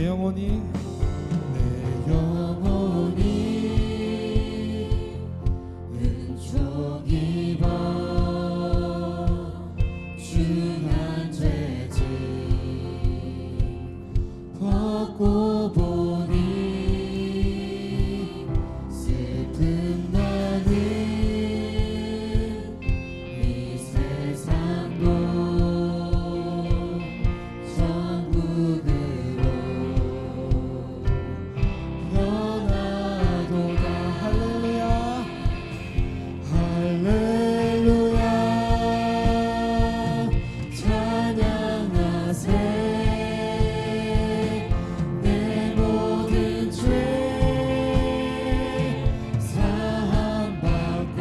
내 영혼이 은총이 중한 죄짐 벗고 보니 슬픔 많은 이 세상도 천국으로 변하도다. 할렐루야 할렐루야 찬양하세. 내 모든 죄 사함받고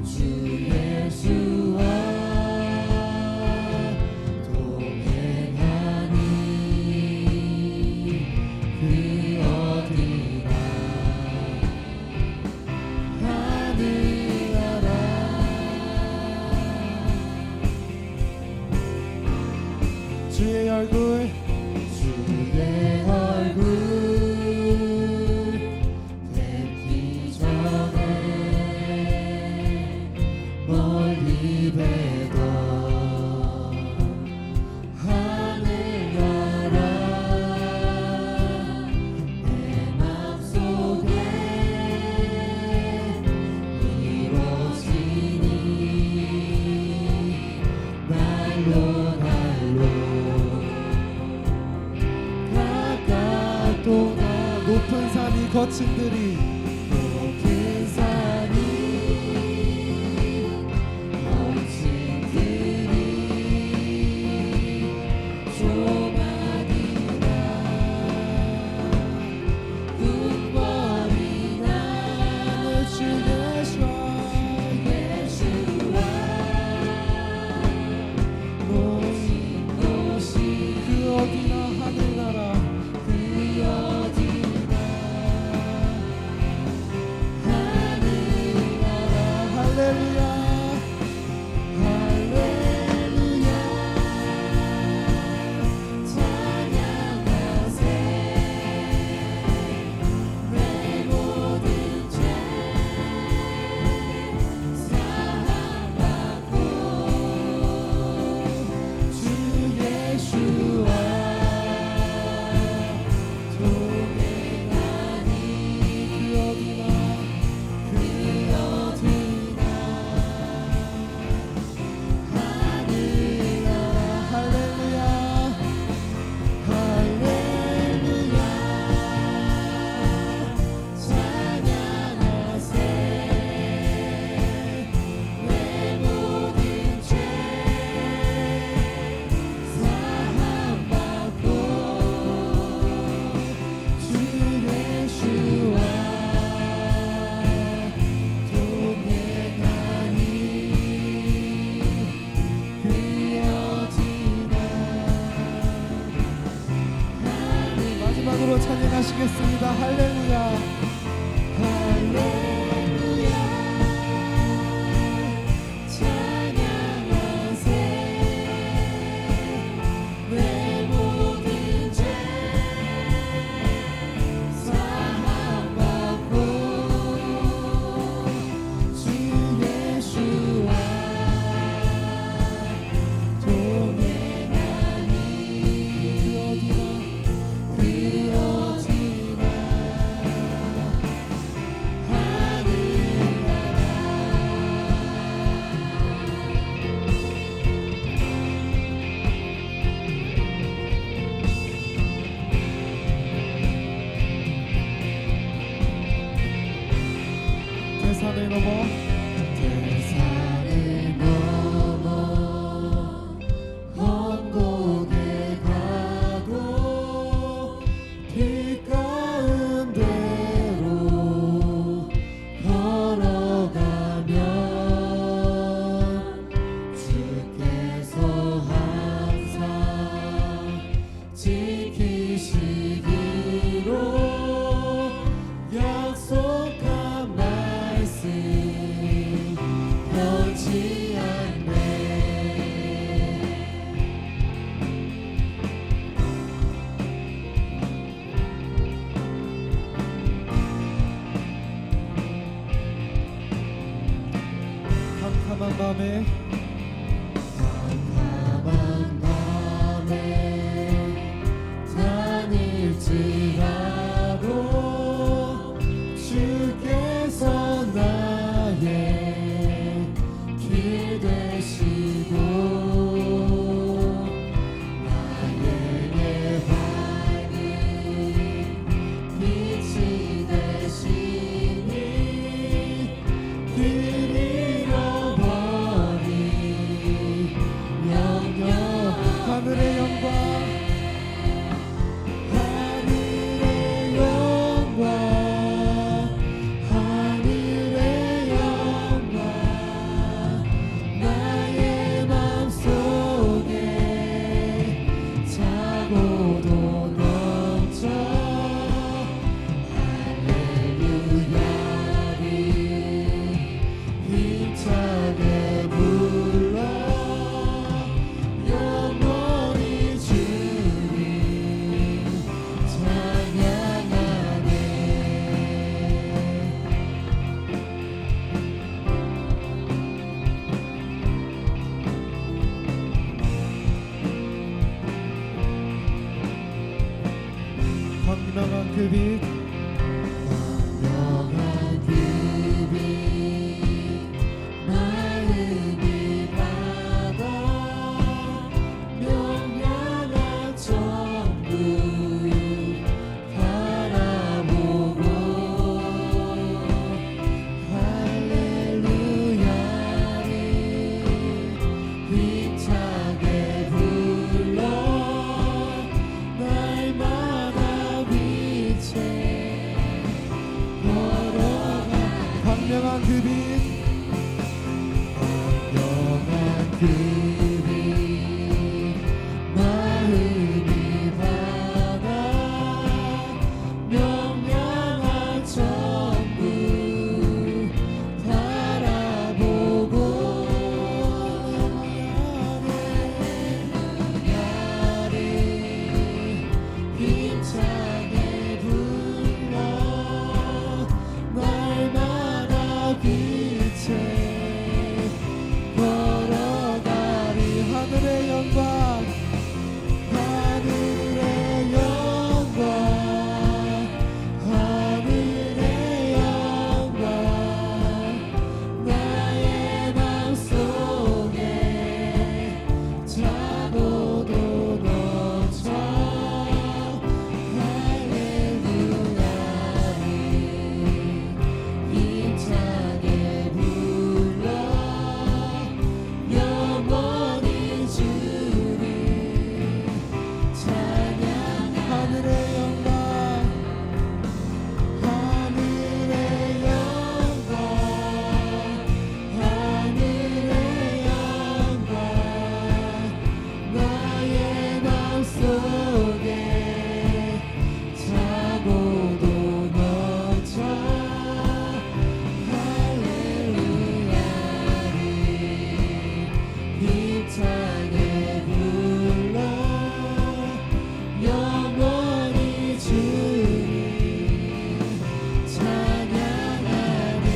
주 예수와 동행하니 그 어디나 하늘나라. 주의 얼굴 뵙기 전에 멀리 뵈던 하늘나라 내 맘속에 이루어지니 날로 가깝도다. 높은 산이 거친들이 높은 산이 거친들이 조만이나 궁궐이나 주 예수와 모인 곳이 그 어디나 하늘나라 그 어디나 하늘나라. 할렐루야 할렐루야 찬양하세. 내 모든 죄 사함받고 주 예수와 동행하니 그 어디나 하늘나라. 할렐루야 할렐루야 찬양하세. 내 모든 죄 사함받고 주 예수와 동행하니 그 어디나. 마지막으로 찬양하시겠습니다. 할렐루야 할렐루야 찬양하세. 내 모든 죄 사함받고 주 예수와 동행하니 그 어디나 대산을 넘어 천국에 가도 길 가운데로 걸어가면 주께서 항상 지키시기로 약속한 말씀 밤에 깜깜한 밤에 다닐지라도 주께서 나의 길 되시고 나에게 밝은 빛이 되시니 길 잃어버린 영영 하늘의 영광 하늘의 영광 하늘의 영광 나의 맘속에 차고도 넘쳐 할렐루야를 힘차게 불러 영원히 주님 찬양하네. 광명한 그 빛 명한 그 빛 마음이 바다 명량한 천국 바라보고 할렐루야를 힘차게 불러 날마다 빛에 걸어가 광명한 그 빛 영한 그 빛 마음이 바다 명량한 천국 바라보고 할렐루야를 힘차게 불러 날마다 빛에 걸어가리. 하늘의 영광 하늘의 영광 하늘의 영광 나의 맘속에 차고도 넘쳐 할렐루야를 힘차게 불러 영원히 주님 찬양. 하늘의 영광 하늘의 영광 하늘의 영광 나의 맘속에 차고도 넘쳐 할렐루야를 힘차게 불러 영원히 주님 찬양하네.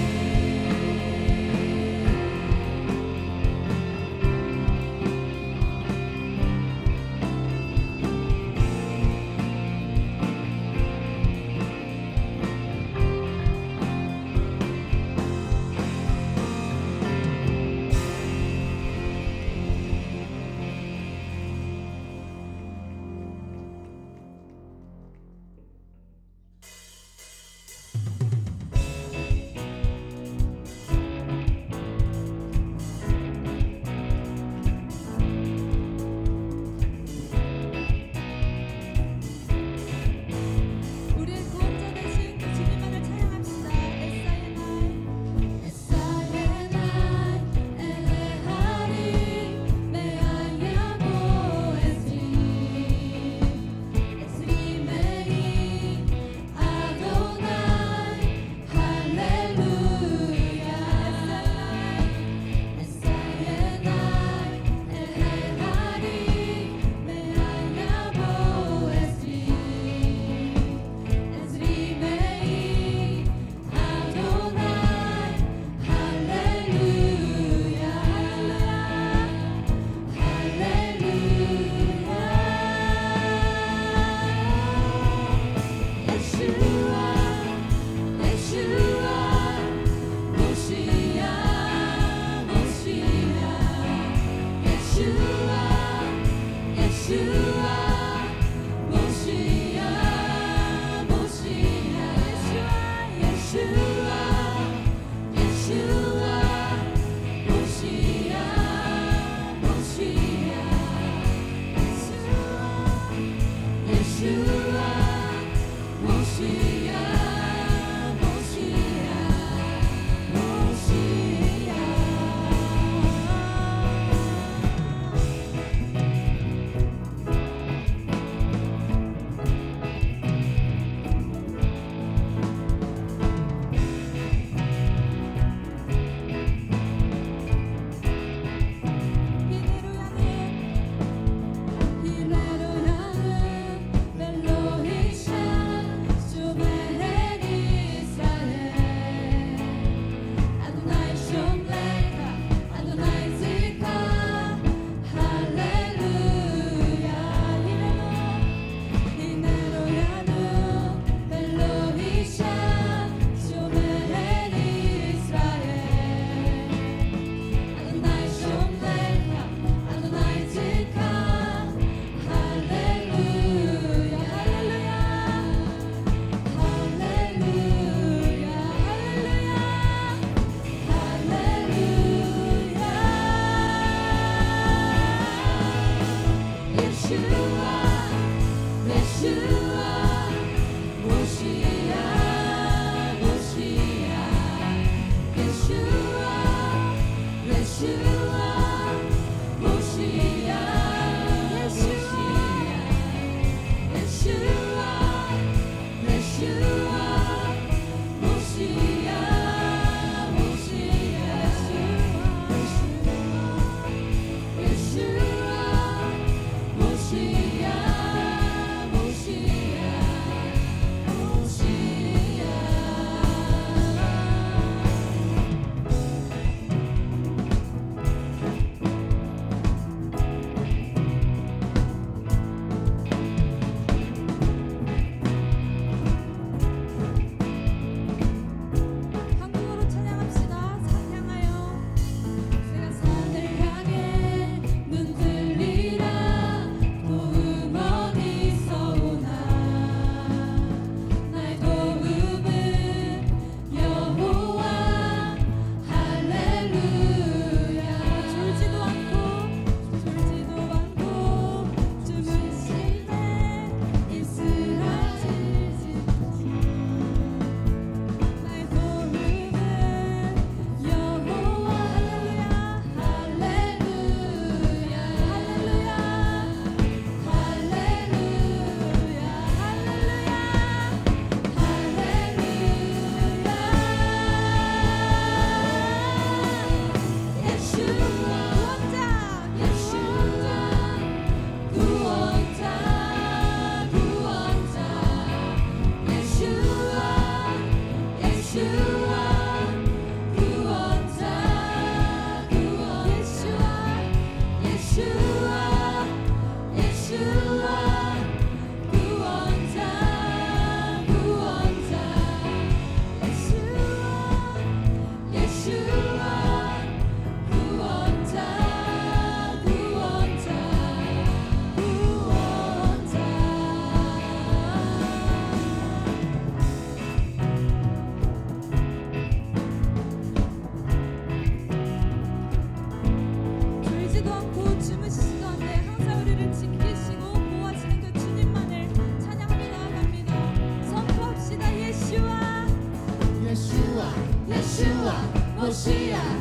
예수와 모시야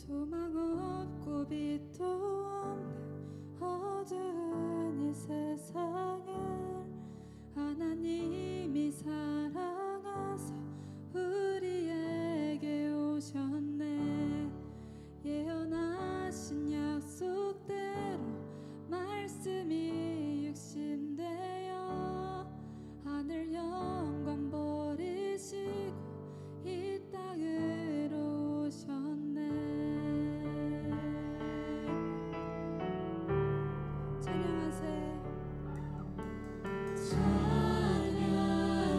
소망 없고 빛도 없는 어두운 이 세상을 하나님이 사랑하사 우리에게 오셨네. 예언하신 약속대로 말씀이 육신되어 하늘 영광 버리시고 이 땅으로 오셨네. 찬양하세.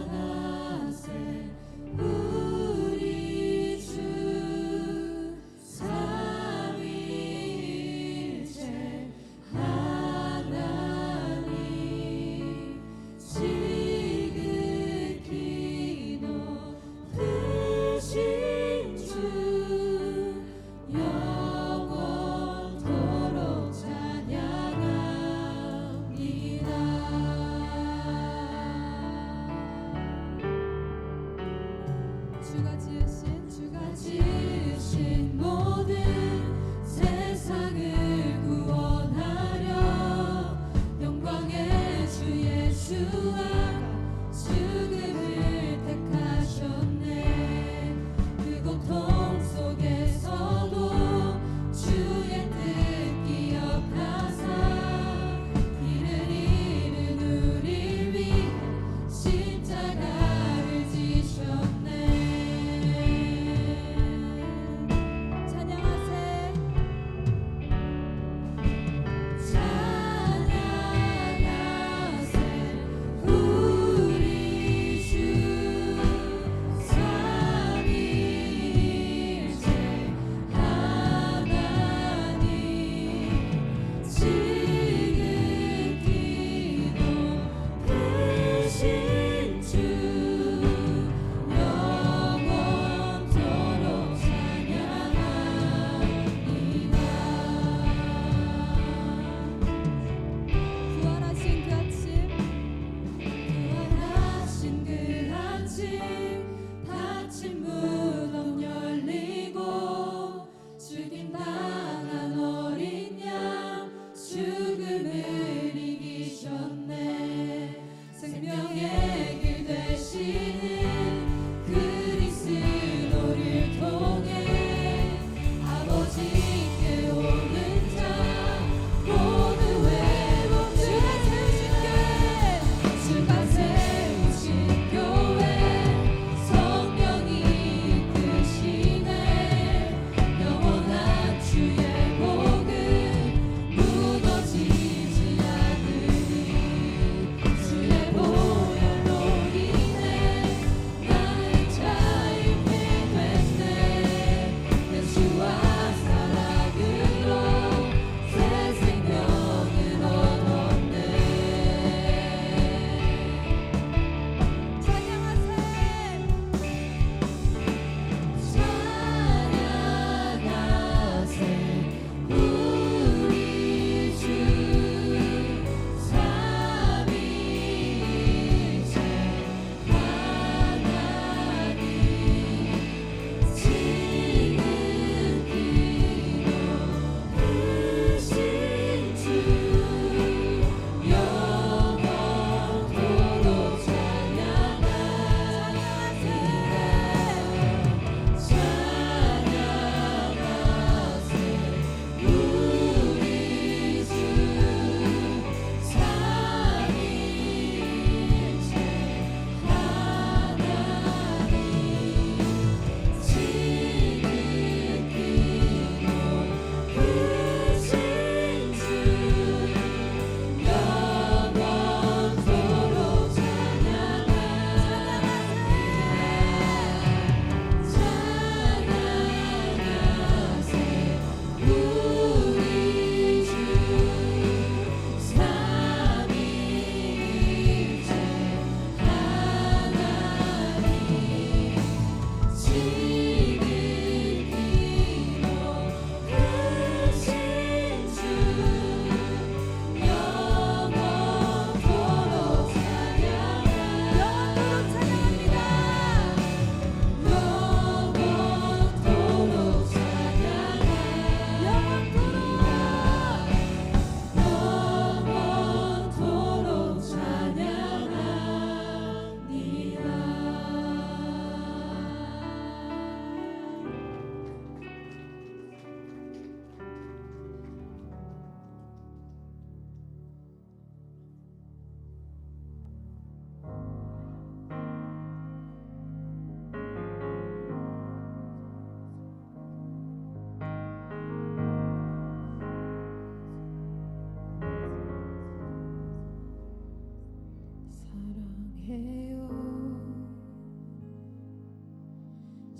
찬양하세 우리 주 삼위일체 하나님 지극히 높으신 주 영원토록 찬양합니다. 주가 지으신 모든 세상을 구원하려 영광의 주 예수와 죽음을 택하셨네. 그 고통 속에서도 주의 뜻 기억하사 이를 잃은 우리 위해 십자가를 지셨네.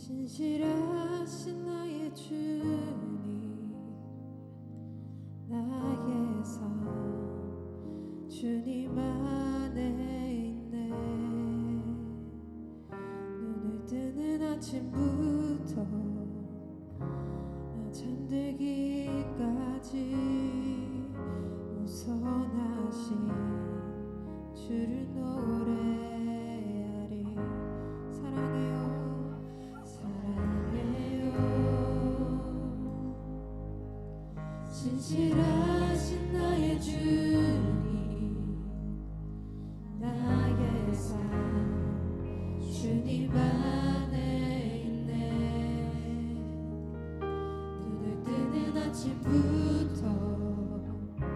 신실하신 나의 주님 나의 삶 주님 안에 있네 눈을 뜨는 아침부터 나 잠들기까지 우선하신 주를 노래하리 사랑해요 사랑해요 신실하신 나의 주님 나의 삶 주님 안에 있네 눈을 뜨는 아침부터 나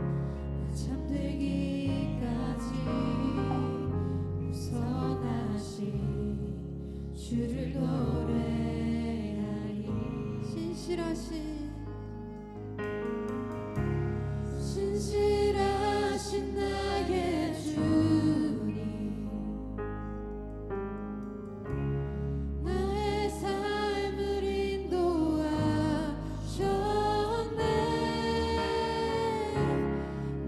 잠들기까지 우선하신 주를 노래하리 신실하신 나의 주님 나의 삶을 인도하셨네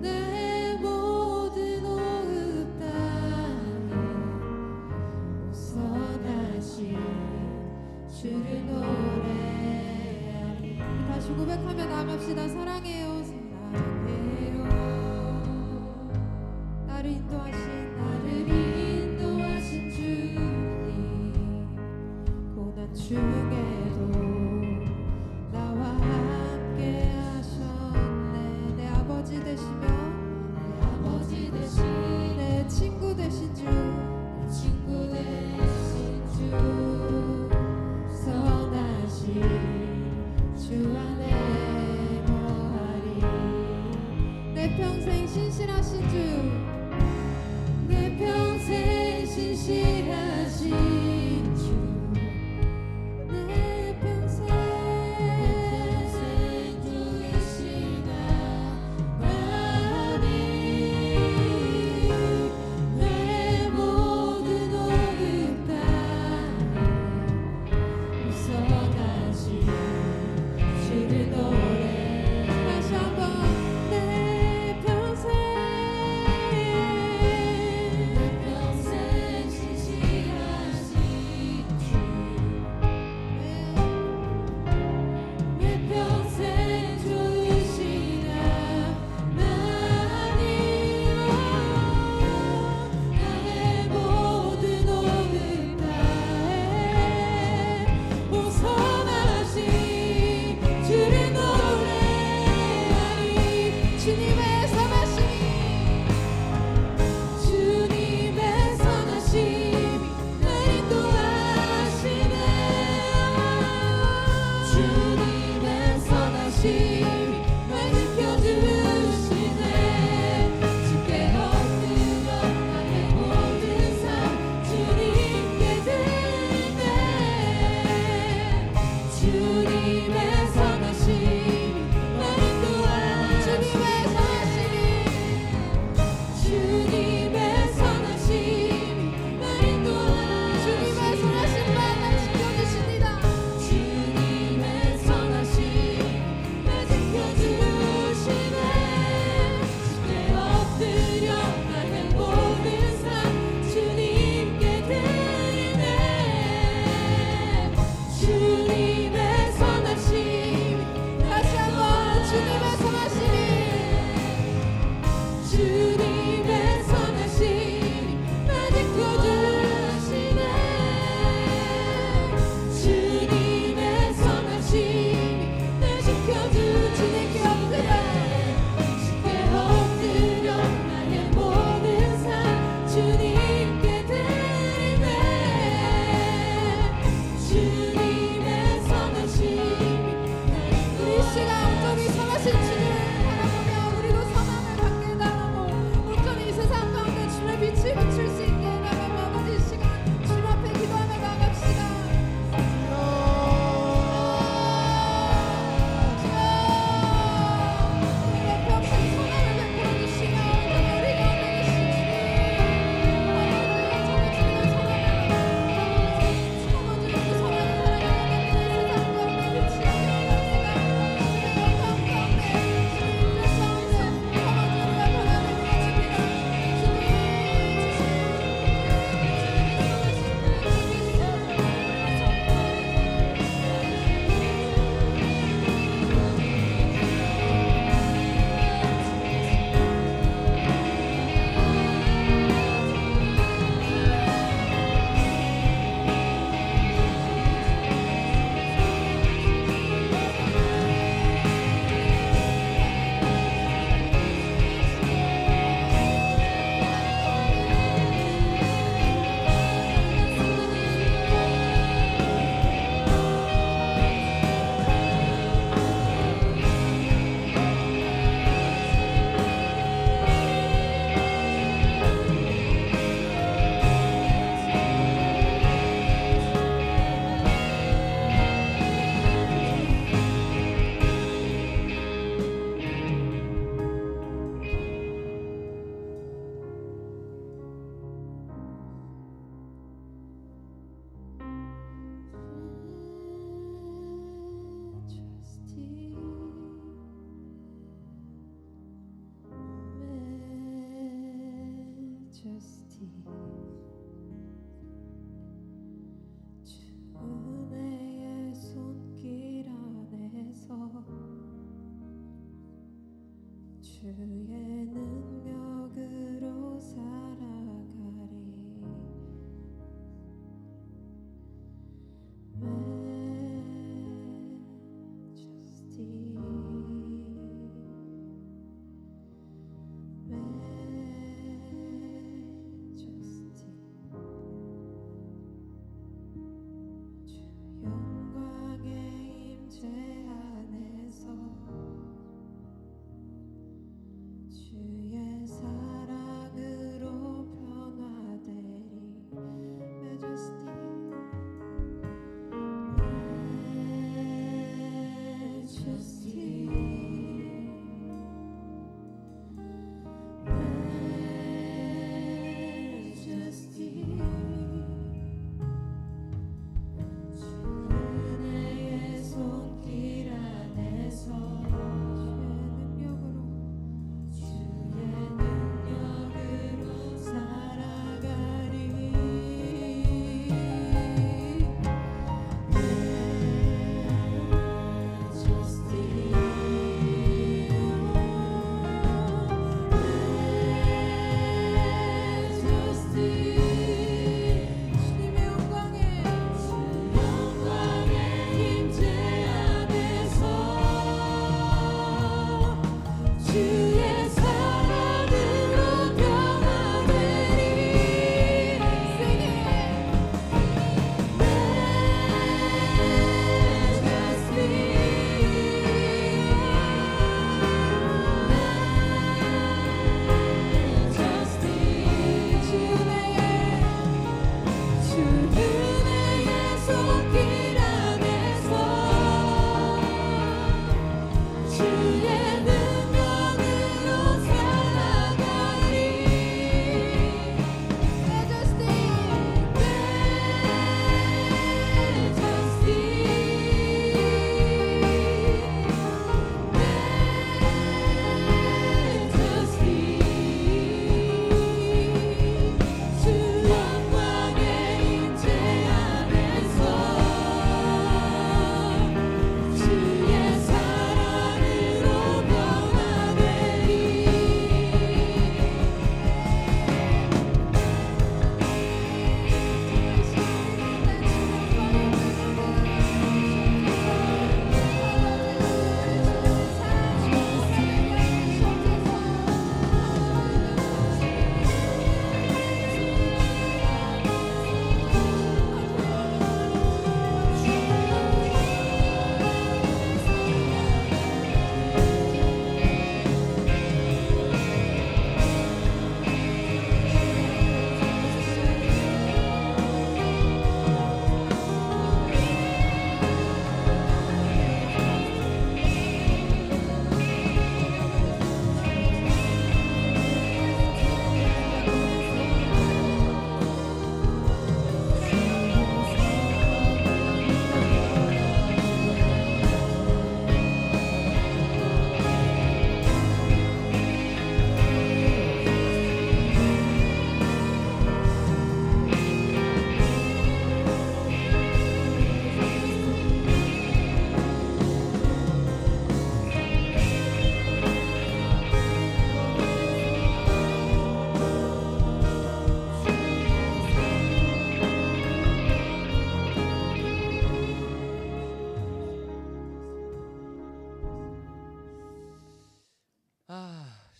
나의 모든 호흡 땅에 우선하신 주를 노래하리 다시 고백하며 나갑시다 사랑해요 나를 인도하신 주님 고난 중에도 나와 함께 하셨네 내 아버지 되시며 내 친구 되신 주 선하신 주 안에 거하리 내 평생 신실하신 주 내 평생 신실하신 주 내 주의 능력으로 살아가리. 영광의 임재 안에서 주의 사랑으로 변화되리. Majesty, 주의 손길 안에서 주의 능력으로 살아가리. 주님의 영광의 임재 안에서 주의 사랑으로 변화되리. Sing it. 주은혜의 손길 안에서 주의 능력으로 살아가리. 주 영광의 임재 안에서 주의 사랑으로 변화되리.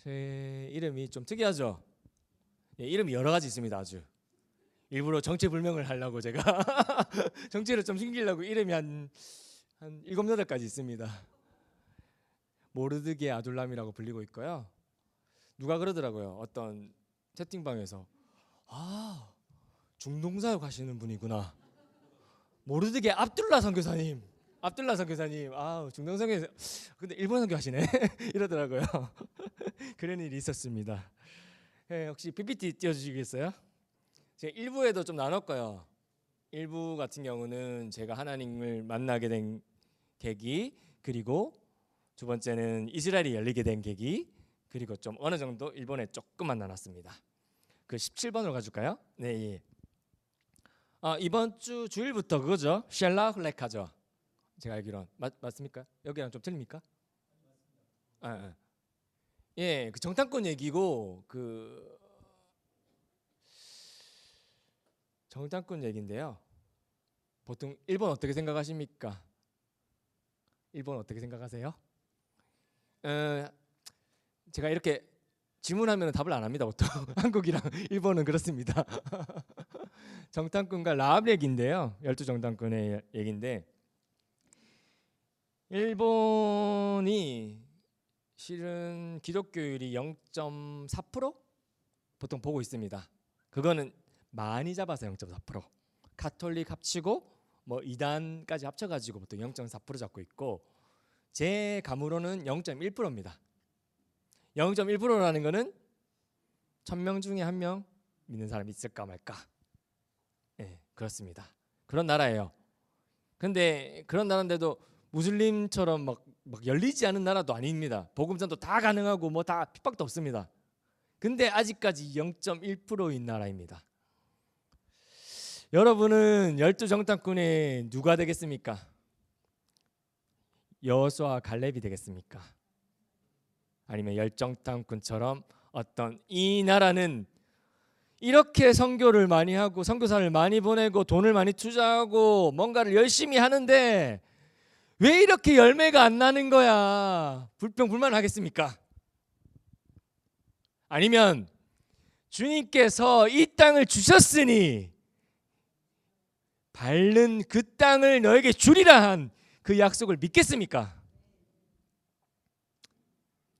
제 이름이 좀 특이하죠? 예, 이름이 여러 가지 있습니다. 아주 일부러 정체불명을 하려고 제가 정체를 좀 숨기려고 이름이 한 7, 8가지 있습니다. 모르드게 아둘람이라고 불리고 있고요. 누가 그러더라고요. 어떤 채팅방에서 중동사역 하시는 분이구나. 모르드게 압둘라 선교사님. 중동사역에서 근데 일본 선교 하시네. 이러더라고요. 그런 일이 있었습니다. 혹시 PPT 띄워주시겠어요? 제가 1부에도 좀 나눴고요. 1부 같은 경우는 제가 하나님을 만나게 된 계기, 그리고 두 번째는 이스라엘이 열리게 된 계기, 그리고 좀 어느 정도 일본에 조금만 나눴습니다. 그 17번으로 가줄까요? 네, 예. 이번 주 주일부터 그거죠. 샬라흐레카죠. 제가 알기론 맞습니까? 여기랑 좀 틀립니까? 예, 그 정탐꾼 얘기고 그 정탐꾼 얘기인데요. 보통 일본 어떻게 생각하십니까? 일본 어떻게 생각하세요? 제가 이렇게 질문하면 답을 안 합니다. 보통 한국이랑 일본은 그렇습니다. 정탐꾼과 라합 얘기인데요. 12정탐꾼의 얘기인데 일본이 실은 기독교율이 0.4% 보통 보고 있습니다. 그거는 많이 잡아서 0.4%. 가톨릭 합치고 뭐 이단까지 합쳐가지고 보통 0.4% 잡고 있고 제 감으로는 0.1%입니다. 0.1%라는 거는 1000명 중에 1명 믿는 사람이 있을까 말까. 예, 그렇습니다. 그런 나라예요. 근데 그런 나라인데도 무슬림처럼 막 열리지 않은 나라도 아닙니다. 복음전도 다 가능하고 뭐 다 핍박도 없습니다. 근데 아직까지 0.1%인 나라입니다. 여러분은 12정탐꾼의 누가 되겠습니까? 여호수아 갈렙이 되겠습니까? 아니면 열정탐꾼처럼 어떤 이 나라는 이렇게 선교를 많이 하고 선교사를 많이 보내고 돈을 많이 투자하고 뭔가를 열심히 하는데 왜 이렇게 열매가 안 나는 거야? 불평불만하겠습니까? 아니면 주님께서 이 땅을 주셨으니 밟는 그 땅을 너에게 주리라 한 그 약속을 믿겠습니까?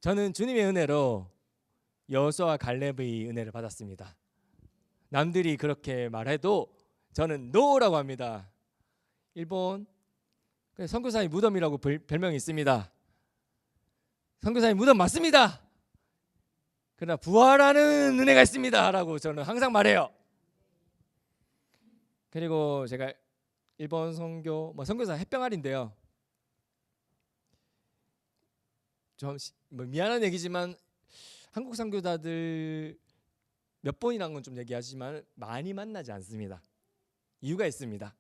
저는 주님의 은혜로 여호수아 갈렙의 은혜를 받았습니다. 남들이 그렇게 말해도 저는 노라고 합니다. 일본 선교사의 무덤이라고 별명이 있습니다. 선교사의 무덤 맞습니다. 그러나 부활하는 은혜가 있습니다 라고 저는 항상 말해요. 그리고 제가 일본 선교 선교사 햇병아리인데요. 좀 미안한 얘기지만 한국 선교사들 몇 번이란 건 좀 얘기하지만 많이 만나지 않습니다. 이유가 있습니다.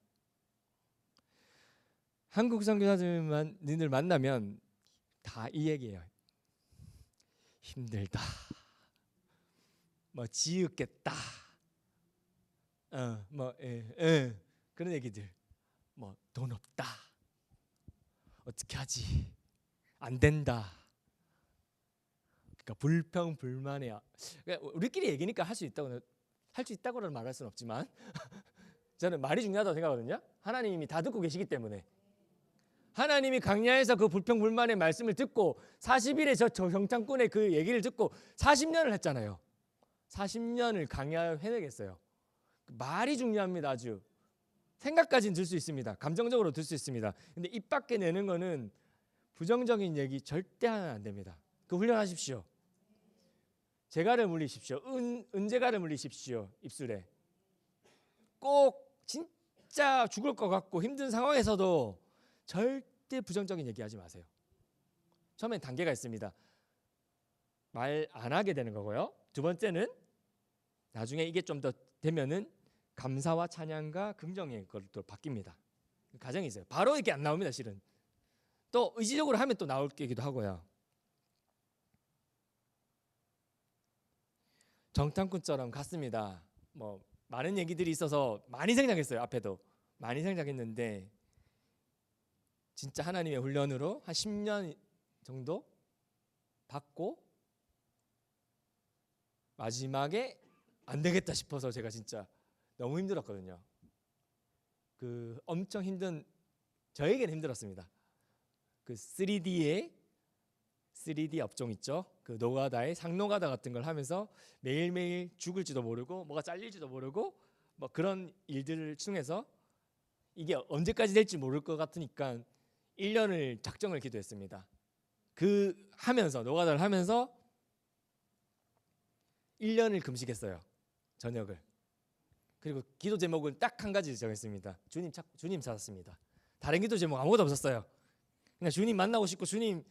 한국 선교사들만 니들 만나면 다 이 얘기예요. 힘들다. 뭐 지읒겠다. 그런 얘기들. 뭐 돈 없다. 어떻게 하지? 안 된다. 그러니까 불평불만이야. 그러니까 우리끼리 얘기니까 할 수 있다고는 말할 수는 없지만 저는 말이 중요하다고 생각하거든요. 하나님이 다 듣고 계시기 때문에 하나님이 강야에서 그 불평불만의 말씀을 듣고 40일에 저 정탐꾼의 그 얘기를 듣고 40년을 했잖아요. 40년을 강야 해내겠어요. 말이 중요합니다. 아주 생각까지는 들 수 있습니다. 감정적으로 들 수 있습니다. 근데 입 밖에 내는 거는 부정적인 얘기 절대 하면 안 됩니다. 그 훈련하십시오. 재갈을 물리십시오. 은재갈을 물리십시오. 입술에. 꼭 진짜 죽을 것 같고 힘든 상황에서도 절대 부정적인 얘기하지 마세요. 처음엔 단계가 있습니다. 말 안 하게 되는 거고요. 두 번째는 나중에 이게 좀 더 되면은 감사와 찬양과 긍정의 것도 바뀝니다. 과정이 있어요. 바로 이렇게 안 나옵니다. 실은 또 의지적으로 하면 또 나올 게기도 하고요. 정탐꾼처럼 갔습니다. 뭐 많은 얘기들이 있어서 많이 생각했어요. 앞에도 많이 생각했는데 진짜 하나님의 훈련으로 한 10년 정도 받고 마지막에 안 되겠다 싶어서 제가 진짜 너무 힘들었거든요. 그 엄청 힘든 저에게는 힘들었습니다. 그 3D 업종 있죠. 그 노가다의 상노가다 같은 걸 하면서 매일매일 죽을지도 모르고 뭐가 잘릴지도 모르고 뭐 그런 일들을 통해서 이게 언제까지 될지 모를 것 같으니까 1년을 작정을 기도했습니다. 그 하면서 노가다를 하면서 1년을 금식했어요. 저녁을. 그리고 기도 제목은 딱 한 가지 정했습니다. 주님 찾았습니다. 다른 기도 제목 아무것도 없었어요. 그냥 주님 만나고 싶고 주님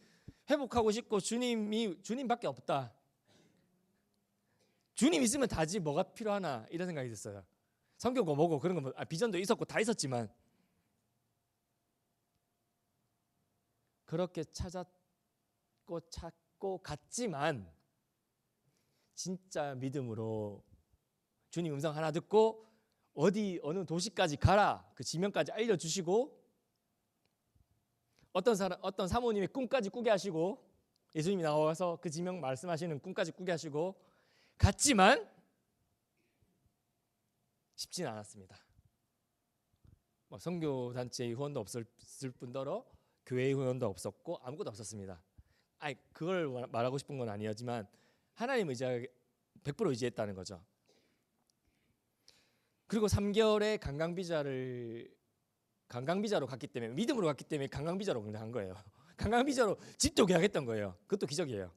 회복하고 싶고 주님밖에 없다. 주님 있으면 다지 뭐가 필요하나 이런 생각이 들었어요. 성교고 뭐고 그런 거 비전도 있었고 다 있었지만 그렇게 찾고 믿고 갔지만 진짜 믿음으로 주님 음성 하나 듣고 어느 도시까지 가라 그 지명까지 알려주시고 어떤 사모님의 꿈까지 꾸게 하시고 예수님이 나와서 그 지명 말씀하시는 꿈까지 꾸게 하시고 갔지만 쉽지는 않았습니다. 선교 단체의 후원도 없을 뿐더러 교회의 후원도 없었고 아무것도 없었습니다. 그걸 말하고 싶은 건 아니었지만 하나님 100% 의지했다는 거죠. 그리고 3개월에 관광비자로 갔기 때문에 믿음으로 갔기 때문에 관광비자로 그냥 간 거예요. 관광비자로 집도 계약했던 거예요. 그것도 기적이에요.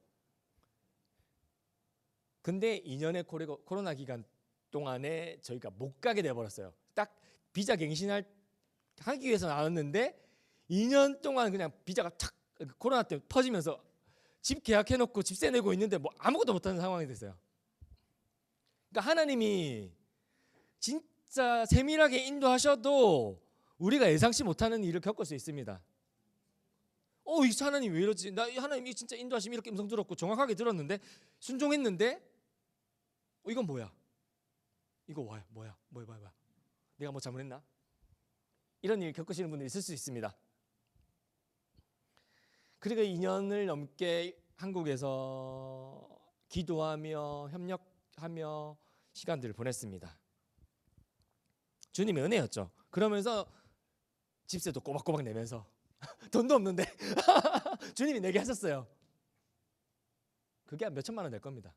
근데 2년의 코로나 기간 동안에 저희가 못 가게 돼버렸어요. 딱 비자 갱신하기 위해서 나왔는데 2년 동안 그냥 비자가 착 코로나 때문에 퍼지면서 집 계약해놓고 집세 내고 있는데 뭐 아무것도 못하는 상황이 됐어요. 그러니까 하나님이 진짜 세밀하게 인도하셔도 우리가 예상치 못하는 일을 겪을 수 있습니다. 이 하나님 왜 이러지? 나 하나님이 진짜 인도하시면 이렇게 음성 들었고 정확하게 들었는데 순종했는데 이건 뭐야? 이거 뭐야? 내가 뭐 잘못했나? 이런 일 겪으시는 분들이 있을 수 있습니다. 그리고 2년을 넘게 한국에서 기도하며 협력하며 시간들을 보냈습니다. 주님의 은혜였죠. 그러면서 집세도 꼬박꼬박 내면서 돈도 없는데 주님이 내게 하셨어요. 그게 한 몇천만 원 될 겁니다.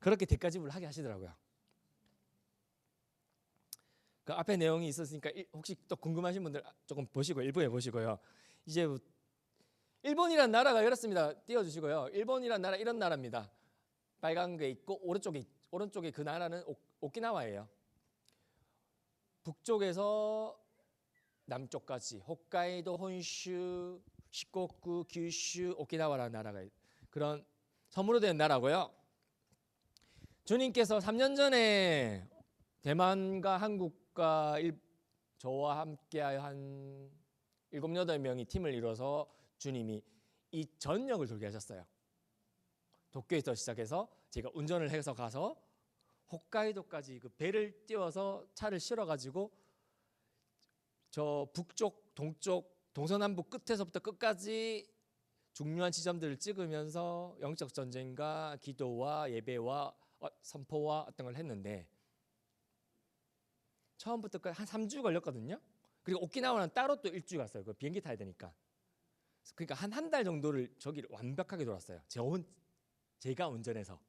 그렇게 대가집을 하게 하시더라고요. 그 앞에 내용이 있었으니까 혹시 또 궁금하신 분들 조금 보시고 일부에 보시고요. 이제 일본이란 나라가 이렇습니다. 띄워주시고요. 일본이란 나라 이런 나라입니다. 빨간 게 있고 오른쪽에 그 나라는 오키나와예요. 북쪽에서 남쪽까지 홋카이도, 혼슈, 시코쿠, 규슈, 오키나와라는 나라가 그런 섬으로 된 나라고요. 주님께서 3년 전에 대만과 한국과 저와 함께하여 한 7, 8명이 팀을 이뤄서 주님이 이 전역을 돌게 하셨어요. 도쿄에서 시작해서 제가 운전을 해서 가서 홋카이도까지 그 배를 띄워서 차를 실어가지고 저 북쪽, 동쪽, 동서남북 끝에서부터 끝까지 중요한 지점들을 찍으면서 영적 전쟁과 기도와 예배와 선포와 어떤 걸 했는데 처음부터 한 3주 걸렸거든요. 그리고 오키나와는 따로 또 일주 갔어요. 그 비행기 타야 되니까. 그러니까 한 달 정도를 저기를 완벽하게 돌았어요. 제가 운전해서.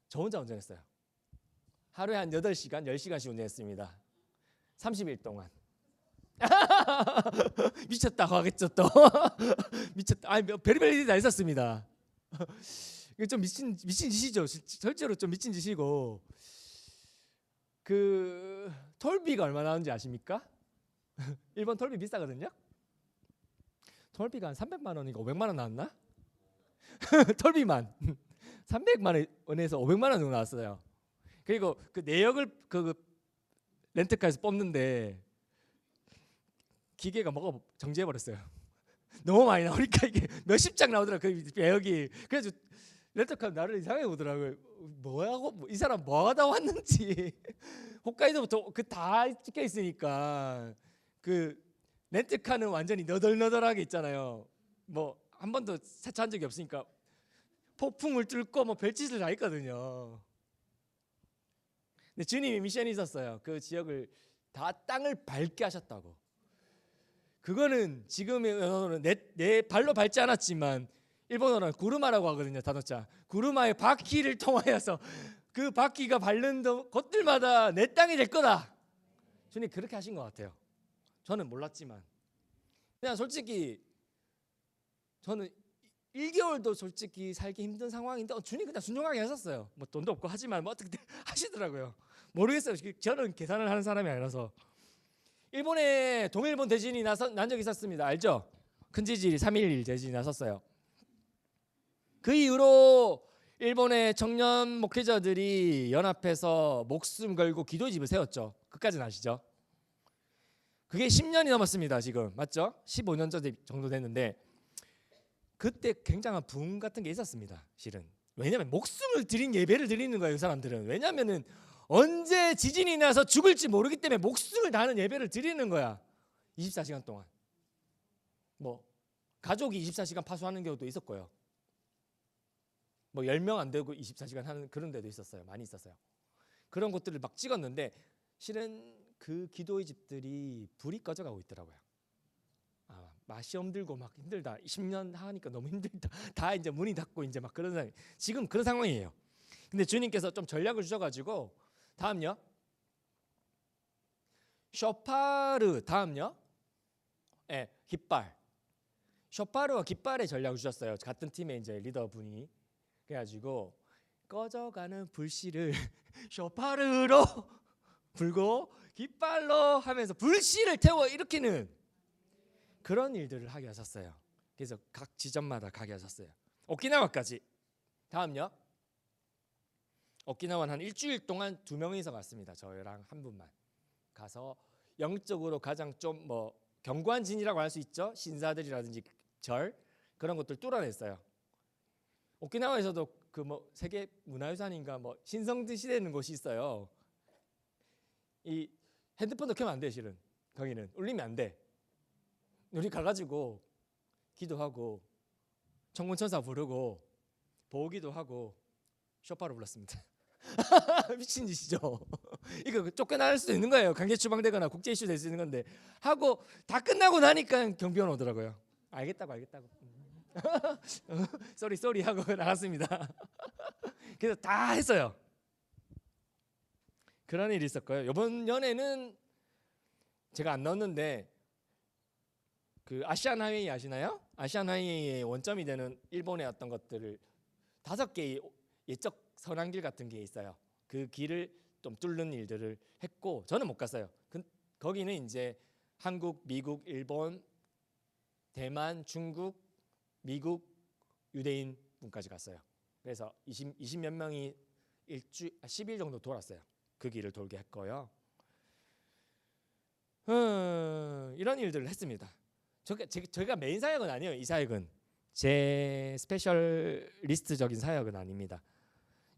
저 혼자 운전했어요. 하루에 한 8시간, 10시간씩 운전했습니다. 30일 동안. 미쳤다고 하겠죠 또. 미쳤다. 별의별 일이 다 있었습니다. 이게 좀 미친 짓이죠. 실제로 좀 미친 짓이고. 그 톨비가 얼마 나오는지 아십니까? 일본 톨비 비싸거든요. 톨비가 한 300만 원인가 500만 원 나왔나? 톨비만 300만 원에서 500만 원 정도 나왔어요. 그리고 그 내역을 그 렌트카에서 뽑는데 기계가 뭐가 정지해 버렸어요. 너무 많이 나오니까 이게 몇십 장 나오더라고요. 그 내역이. 그래서 렌트카 나를 이상하게 보더라고요. 뭐하고 이 사람 뭐하다 왔는지. 홋카이도부터 그 다 찍혀 있으니까 그 렌트카는 완전히 너덜너덜하게 있잖아요. 뭐 한 번도 세차한 적이 없으니까 폭풍을 뚫고 뭐 별짓을 다 했거든요. 근데 주님이 미션이 있었어요. 그 지역을 다 땅을 밟게 하셨다고. 그거는 지금의 언어로는 내 발로 밟지 않았지만 일본어로는 구르마라고 하거든요. 단어자. 구르마의 바퀴를 통하여서 그 바퀴가 밟는 곳들마다 내 땅이 될 거다. 주님 그렇게 하신 것 같아요. 저는 몰랐지만 그냥 솔직히 저는 1개월도 솔직히 살기 힘든 상황인데 주님 그냥 순종하게 하셨어요. 뭐 돈도 없고 하지만 뭐 어떻게 하시더라고요. 모르겠어요. 저는 계산을 하는 사람이 아니라서. 일본에 동일본 대지진이 난 적이 있었습니다. 알죠? 큰 지진이 3.11 대지진이 났었어요. 그 이후로 일본의 청년 목회자들이 연합해서 목숨 걸고 기도의 집을 세웠죠. 그까지는 아시죠? 그게 10년이 넘었습니다. 지금 맞죠? 15년 전 정도 됐는데 그때 굉장한 붐 같은 게 있었습니다. 실은 왜냐하면 목숨을 들인 예배를 드리는 거예요. 그 사람들은 왜냐하면은 언제 지진이 나서 죽을지 모르기 때문에 목숨을 다하는 예배를 드리는 거야. 24시간 동안. 뭐 가족이 24시간 파수하는 경우도 있었고요. 뭐 10명 안 되고 24시간 하는 그런 데도 있었어요. 많이 있었어요. 그런 것들을 막 찍었는데 실은 그 기도의 집들이 불이 꺼져가고 있더라고요. 맛이 없들고 막 힘들다. 10년 하니까 너무 힘들다. 다 이제 문이 닫고 이제 막 그런 상황. 지금 그런 상황이에요. 근데 주님께서 좀 전략을 주셔가지고 다음요. 쇼파르 다음요. 깃발. 쇼파르와 깃발의 전략을 주셨어요. 같은 팀의 이제 리더분이. 그래가지고 꺼져가는 불씨를 쇼파르로 불고 깃발로 하면서 불씨를 태워 일으키는 그런 일들을 하게 하셨어요. 그래서 각 지점마다 가게 하셨어요. 오키나와까지. 다음요. 오키나와는 한 일주일 동안 2명이서 갔습니다. 저랑 한 분만 가서 영적으로 가장 좀 뭐 견고한 진이라고 할 수 있죠. 신사들이라든지 절 그런 것들 뚫어냈어요. 오키나와에서도 그 뭐 세계 문화유산인가 뭐 신성지 시대는 곳이 있어요. 이 핸드폰도 켜면 안 돼. 실은 거기는 울리면 안 돼. 우리 가가지고 기도하고 천군천사 부르고 보기도 하고 쇼파로 불렀습니다. 미친 짓이죠. 이거 쫓겨날 수도 있는 거예요. 강제 추방되거나 국제 이슈 될 수 있는 건데 하고 다 끝나고 나니까 경비원 오더라고요. 알겠다고 쏘리 하고 나갔습니다. 그래서 다 했어요. 그런 일이 있었고요. 이번 연애는 제가 안 넣었는데 그 아시안 하이웨이 아시나요? 아시안 하이웨이의 원점이 되는 일본의 어떤 것들을 5개의 예적 선한길 같은 게 있어요. 그 길을 좀 뚫는 일들을 했고 저는 못 갔어요. 거기는 이제 한국, 미국, 일본, 대만, 중국, 미국 유대인 분까지 갔어요. 그래서 20몇 명이 10일 정도 돌았어요. 그 길을 돌게 했고요. 이런 일들을 했습니다. 저희가 메인 사역은 아니에요. 이 사역은 제 스페셜리스트적인 사역은 아닙니다.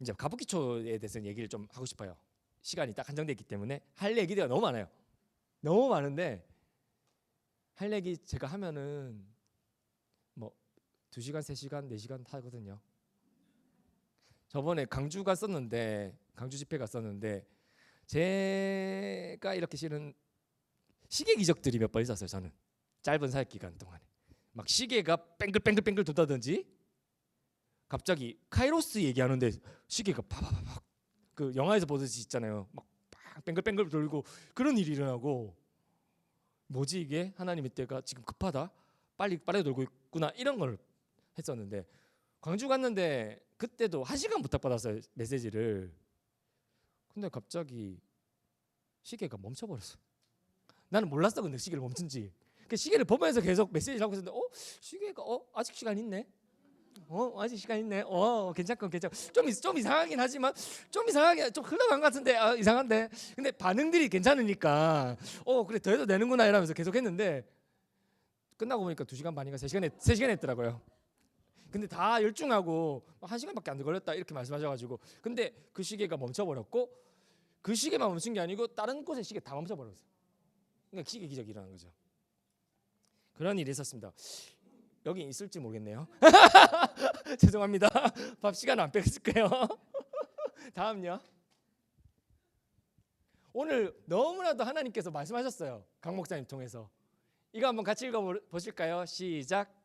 이제 가부키초에 대해서 얘기를 좀 하고 싶어요. 시간이 딱 한정되어 있기 때문에 할 얘기가 너무 많아요. 너무 많은데 할 얘기 제가 하면은 뭐 2시간, 3시간, 4시간 하거든요. 저번에 강주 집회 갔었는데 제가 이렇게 실은 시계 기적들이 몇 번 있었어요. 저는 짧은 사역 기간 동안에 막 시계가 뺑글뺑글 돈다든지 갑자기 카이로스 얘기하는데 시계가 파파파박 그 영화에서 보듯이 있잖아요. 막 뺑글뺑글 돌고 그런 일이 일어나고 뭐지 이게 하나님의 때가 지금 급하다 빨리 돌고 있구나 이런 걸 했었는데 광주 갔는데 그때도 1시간 부탁받았어요. 메시지를. 근데 갑자기 시계가 멈춰버렸어. 나는 몰랐어. 근데 시계를 멈춘지. 그 시계를 보면서 계속 메시지를 하고 있었는데 시계가 아직 시간 있네. 아직 시간 있네. 괜찮고 좀 이상하긴 하지만 좀 이상하게 좀 흘러간 것 같은데 이상한데. 근데 반응들이 괜찮으니까 그래 더 해도 되는구나 이러면서 계속 했는데 끝나고 보니까 2시간 반인가 3시간 했더라고요. 근데 다 열중하고 1시간밖에 안 걸렸다 이렇게 말씀하셔가지고 근데 그 시계가 멈춰버렸고 그 시계만 멈춘 게 아니고 다른 곳의 시계 다 멈춰버렸어요. 그러니까 시계 기적이 일어난 거죠. 그런 일이 있었습니다. 여기 있을지 모르겠네요. 죄송합니다. 밥 시간 안 뺐을게요. 다음요. 오늘 너무나도 하나님께서 말씀하셨어요. 강 목사님 통해서. 이거 한번 같이 읽어보실까요? 시작.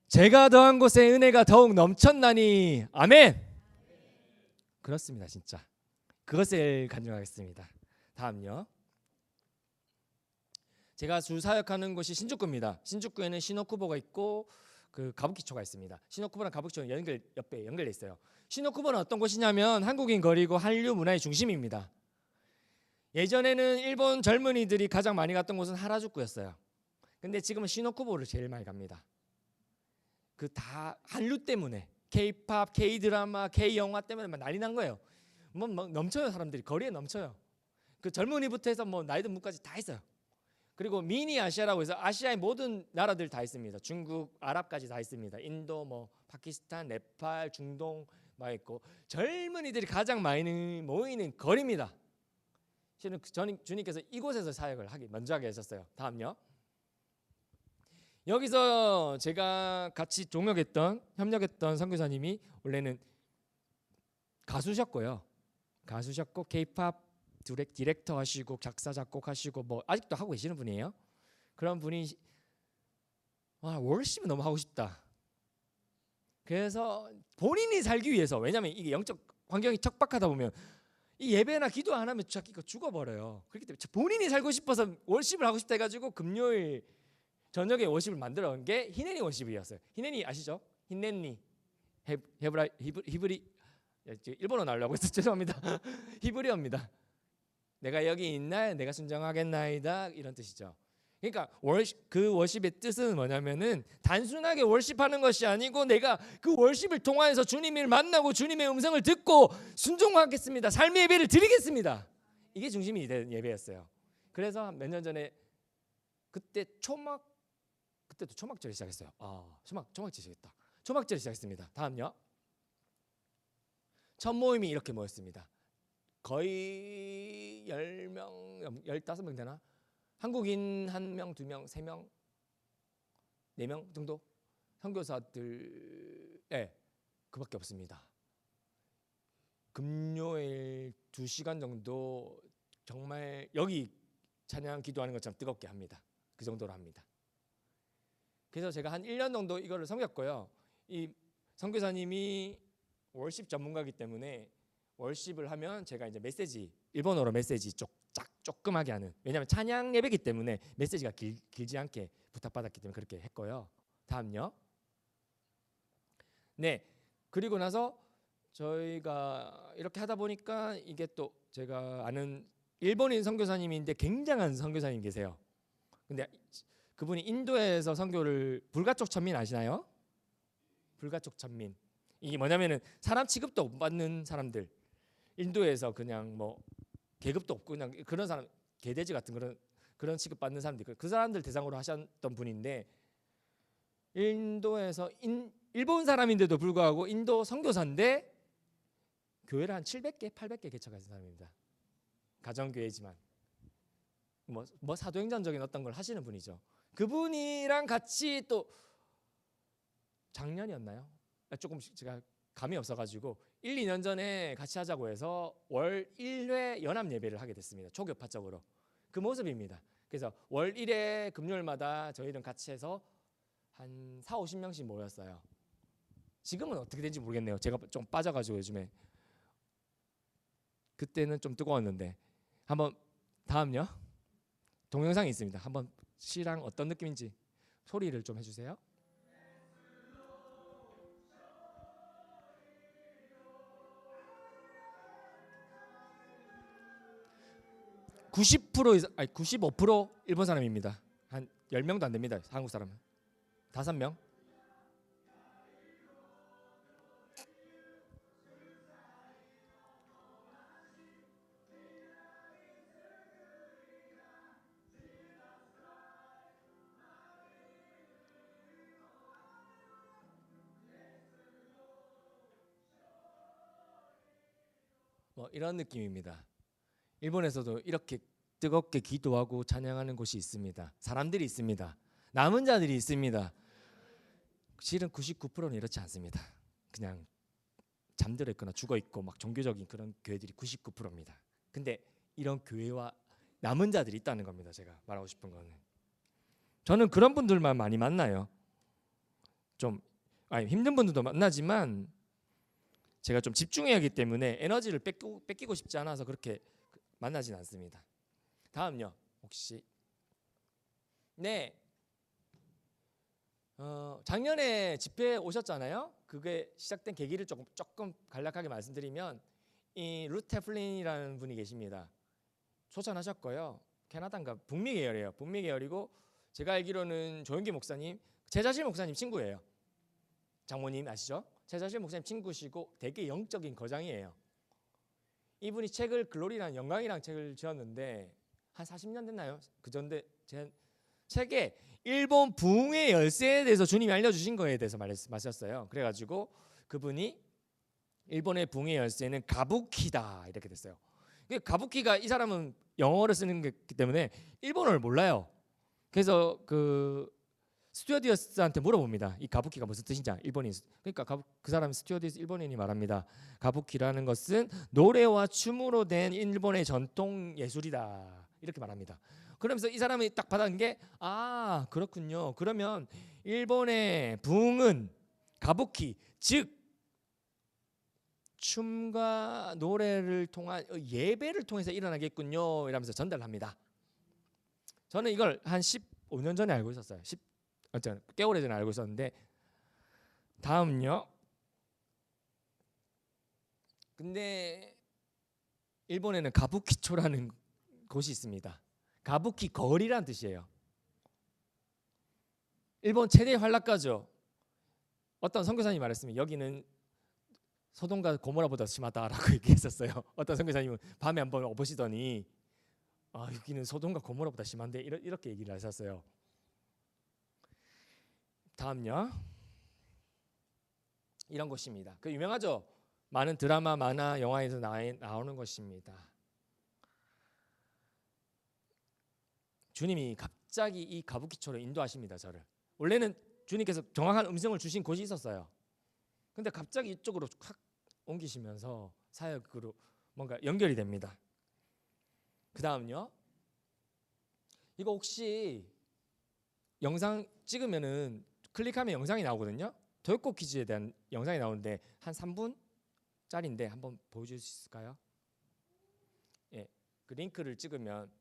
제가 더한 곳에 은혜가 더욱 넘쳤나니 아멘. 그렇습니다. 진짜 그것을 간증하겠습니다. 다음요. 제가 주 사역하는 곳이 신주쿠입니다. 신주쿠에는 시노쿠보가 있고 그 가부키초가 있습니다. 시노쿠보랑 가부키초는 옆에 연결돼 있어요. 시노쿠보는 어떤 곳이냐면 한국인 거리고 한류 문화의 중심입니다. 예전에는 일본 젊은이들이 가장 많이 갔던 곳은 하라주쿠였어요. 근데 지금은 시노쿠보를 제일 많이 갑니다. 그 다 한류 때문에 K-팝, K-드라마, K-영화 때문에 막 난리 난 거예요. 뭐 넘쳐요. 사람들이 거리에 넘쳐요. 그 젊은이부터 해서 뭐 나이 든 분까지 다 있어요. 그리고 미니 아시아라고 해서 아시아의 모든 나라들 다 있습니다. 중국, 아랍까지 다 있습니다. 인도, 뭐 파키스탄, 네팔, 중동 막 있고 젊은이들이 가장 많이 모이는 거리입니다. 실은 주님께서 이곳에서 사역을 먼저 하게 하셨어요. 다음요. 여기서 제가 같이 협력했던 선교사님이 원래는 가수셨고 K-팝 디렉터 하시고 작사 작곡하시고 뭐 아직도 하고 계시는 분이에요. 그런 분이 월십을 너무 하고 싶다. 그래서 본인이 살기 위해서, 왜냐하면 이게 영적 환경이 척박하다 보면 이 예배나 기도 안 하면 죽어버려요. 그렇기 때문에 본인이 살고 싶어서 월십을 하고 싶다 해가지고 금요일 저녁에 월십을 만들어 온 게 히네니 월십이었어요. 히네니 아시죠? 히네니 히브리 일본어 나오려고 해서 죄송합니다. 히브리어입니다. 내가 여기 있나요? 내가 순종하겠나이다 이런 뜻이죠. 그러니까 그 월십의 뜻은 뭐냐면은 단순하게 월십하는 것이 아니고 내가 그 월십을 통하여서 주님을 만나고 주님의 음성을 듣고 순종하겠습니다. 삶의 예배를 드리겠습니다. 이게 중심이 된 예배였어요. 그래서 몇 년 전에 그때도 초막절이 시작했어요. 초막절이 시작했다. 초막절이 시작했습니다. 다음요. 첫 모임이 이렇게 모였습니다. 거의 10명, 15명 되나? 한국인 1명, 2명, 3명, 4명 정도 선교사들 그밖에 없습니다. 금요일 2시간 정도 정말 여기 찬양 기도하는 것처럼 뜨겁게 합니다. 그 정도로 합니다. 그래서 제가 한 1년 정도 이거를 섬겼고요. 이 선교사님이 월십 전문가이기 때문에 월십을 하면 제가 이제 일본어로 메시지 조그맣게 하는, 왜냐하면 찬양 예배이기 때문에 메시지가 길지 않게 부탁받았기 때문에 그렇게 했고요. 다음요. 네, 그리고 나서 저희가 이렇게 하다 보니까 이게 또 제가 아는 일본인 선교사님인데 굉장한 선교사님 계세요. 근데 그분이 인도에서 선교를 불가촉 천민 아시나요? 불가촉 천민. 이게 뭐냐면은 사람 취급도 못 받는 사람들, 인도에서 그냥 뭐 계급도 없고 그냥 그런 사람, 개돼지 같은 그런 취급 받는 사람들, 그 사람들 대상으로 하셨던 분인데, 인도에서 일본 사람인데도 불구하고 인도 선교사인데 교회를 한 700개, 800개 개척하신 사람입니다. 가정교회지만 뭐 사도행전적인 어떤 걸 하시는 분이죠. 그분이랑 같이 또 작년이었나요? 조금 제가 감이 없어가지고 1, 2년 전에 같이 하자고 해서 월 1회 연합 예배를 하게 됐습니다. 초교파적으로 그 모습입니다. 그래서 월 1회 금요일마다 저희는 같이 해서 한 4, 50명씩 모였어요. 지금은 어떻게 된지 모르겠네요. 제가 좀 빠져가지고 요즘에. 그때는 좀 뜨거웠는데. 한번 다음요. 동영상이 있습니다. 한번 시랑 어떤 느낌인지 소리를 좀 해주세요. 95% 일본 사람입니다. 한 10명도 안 됩니다. 한국 사람은 5명. 뭐 이런 느낌입니다. 일본에서도 이렇게 뜨겁게 기도하고 찬양하는 곳이 있습니다. 사람들이 있습니다. 남은 자들이 있습니다. 실은 99%는 이렇지 않습니다. 그냥 잠들어 있거나 죽어 있고 막 종교적인 그런 교회들이 99%입니다. 근데 이런 교회와 남은 자들이 있다는 겁니다. 제가 말하고 싶은 거는. 저는 그런 분들만 많이 만나요. 좀 힘든 분들도 만나지만 제가 좀 집중해야 하기 때문에 에너지를 뺏기고 싶지 않아서 그렇게 만나진 않습니다. 다음요. 혹시 작년에 집회 오셨잖아요. 그게 시작된 계기를 조금 간략하게 말씀드리면 이 루트 테플린이라는 분이 계십니다. 초청하셨고요. 캐나다인가 북미 계열이에요. 북미 계열이고 제가 알기로는 조영기 목사님, 최자실 목사님 친구예요. 장모님 아시죠? 최자실 목사님 친구시고 되게 영적인 거장이에요. 이분이 책을 글로리라는 영광이라는 책을 지었는데 한 40년 됐나요? 그 전에 제 책에 일본 부흥의 열쇠에 대해서 주님이 알려주신 거에 대해서 말씀하셨어요. 그래가지고 그분이 일본의 부흥의 열쇠는 가부키다 이렇게 됐어요. 가부키가 이 사람은 영어를 쓰는 거기 때문에 일본어를 몰라요. 그래서 그 스튜어디스한테 물어봅니다. 이 가부키가 무슨 뜻인지. 일본인. 그러니까 그 사람 스튜어디스 일본인이 말합니다. 가부키라는 것은 노래와 춤으로 된 일본의 전통 예술이다. 이렇게 말합니다. 그러면서 이 사람이 딱 받아든 게 그렇군요. 그러면 일본의 부흥은 가부키 즉 춤과 노래를 통한 예배를 통해서 일어나겠군요. 이러면서 전달합니다. 저는 이걸 한 15년 전에 알고 있었어요. 꽤 오래전에 알고 있었는데 다음요. 근데 일본에는 가부키초라는 곳이 있습니다. 가부키 거리라는 뜻이에요. 일본 최대 활락가죠. 어떤 선교사님이 말했습니다. 여기는 소돔과 고모라보다 심하다라고 얘기했었어요. 어떤 선교사님은 밤에 한번 오보시더니 여기는 소돔과 고모라보다 심한데 이렇게 얘기를 하셨어요. 다음요. 이런 곳입니다. 그 유명하죠. 많은 드라마, 만화, 영화에서 나오는 것입니다. 주님이 갑자기 이 가부키초로 인도하십니다. 저를. 원래는 주님께서 정확한 음성을 주신 곳이 있었어요. 근데 갑자기 이쪽으로 확 옮기시면서 사역으로 뭔가 연결이 됩니다. 그 다음요. 이거 혹시 영상 찍으면은 클릭하면 영상이 나오거든요. 도요코 퀴즈에 대한 영상이 나오는데 한 3분짜리인데 한번 보여줄 수 있을까요? 예, 그 링크를 찍으면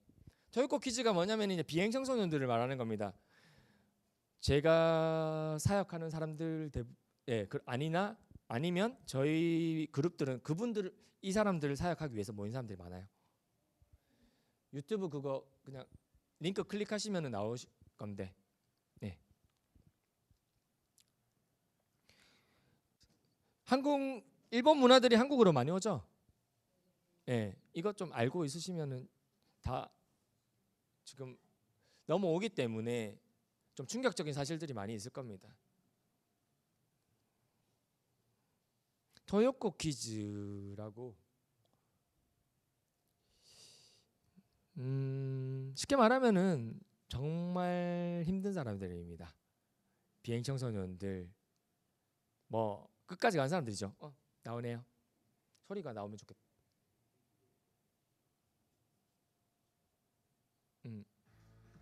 도요코 퀴즈가 뭐냐면 이제 비행 청소년들을 말하는 겁니다. 제가 사역하는 사람들 아니면 저희 그룹들은 이 사람들을 사역하기 위해서 모인 사람들이 많아요. 유튜브 그거 그냥 링크 클릭하시면 나오실 건데. 네. 일본 문화들이 한국으로 많이 오죠. 네, 이것 좀 알고 있으시면은 다 지금 넘어오기 때문에 좀 충격적인 사실들이 많이 있을 겁니다. 토요코 퀴즈라고 쉽게 말하면은 정말 힘든 사람들입니다. 비행 청소년들 뭐 끝까지 간 사람들이죠. 나오네요. 소리가 나오면 좋겠다.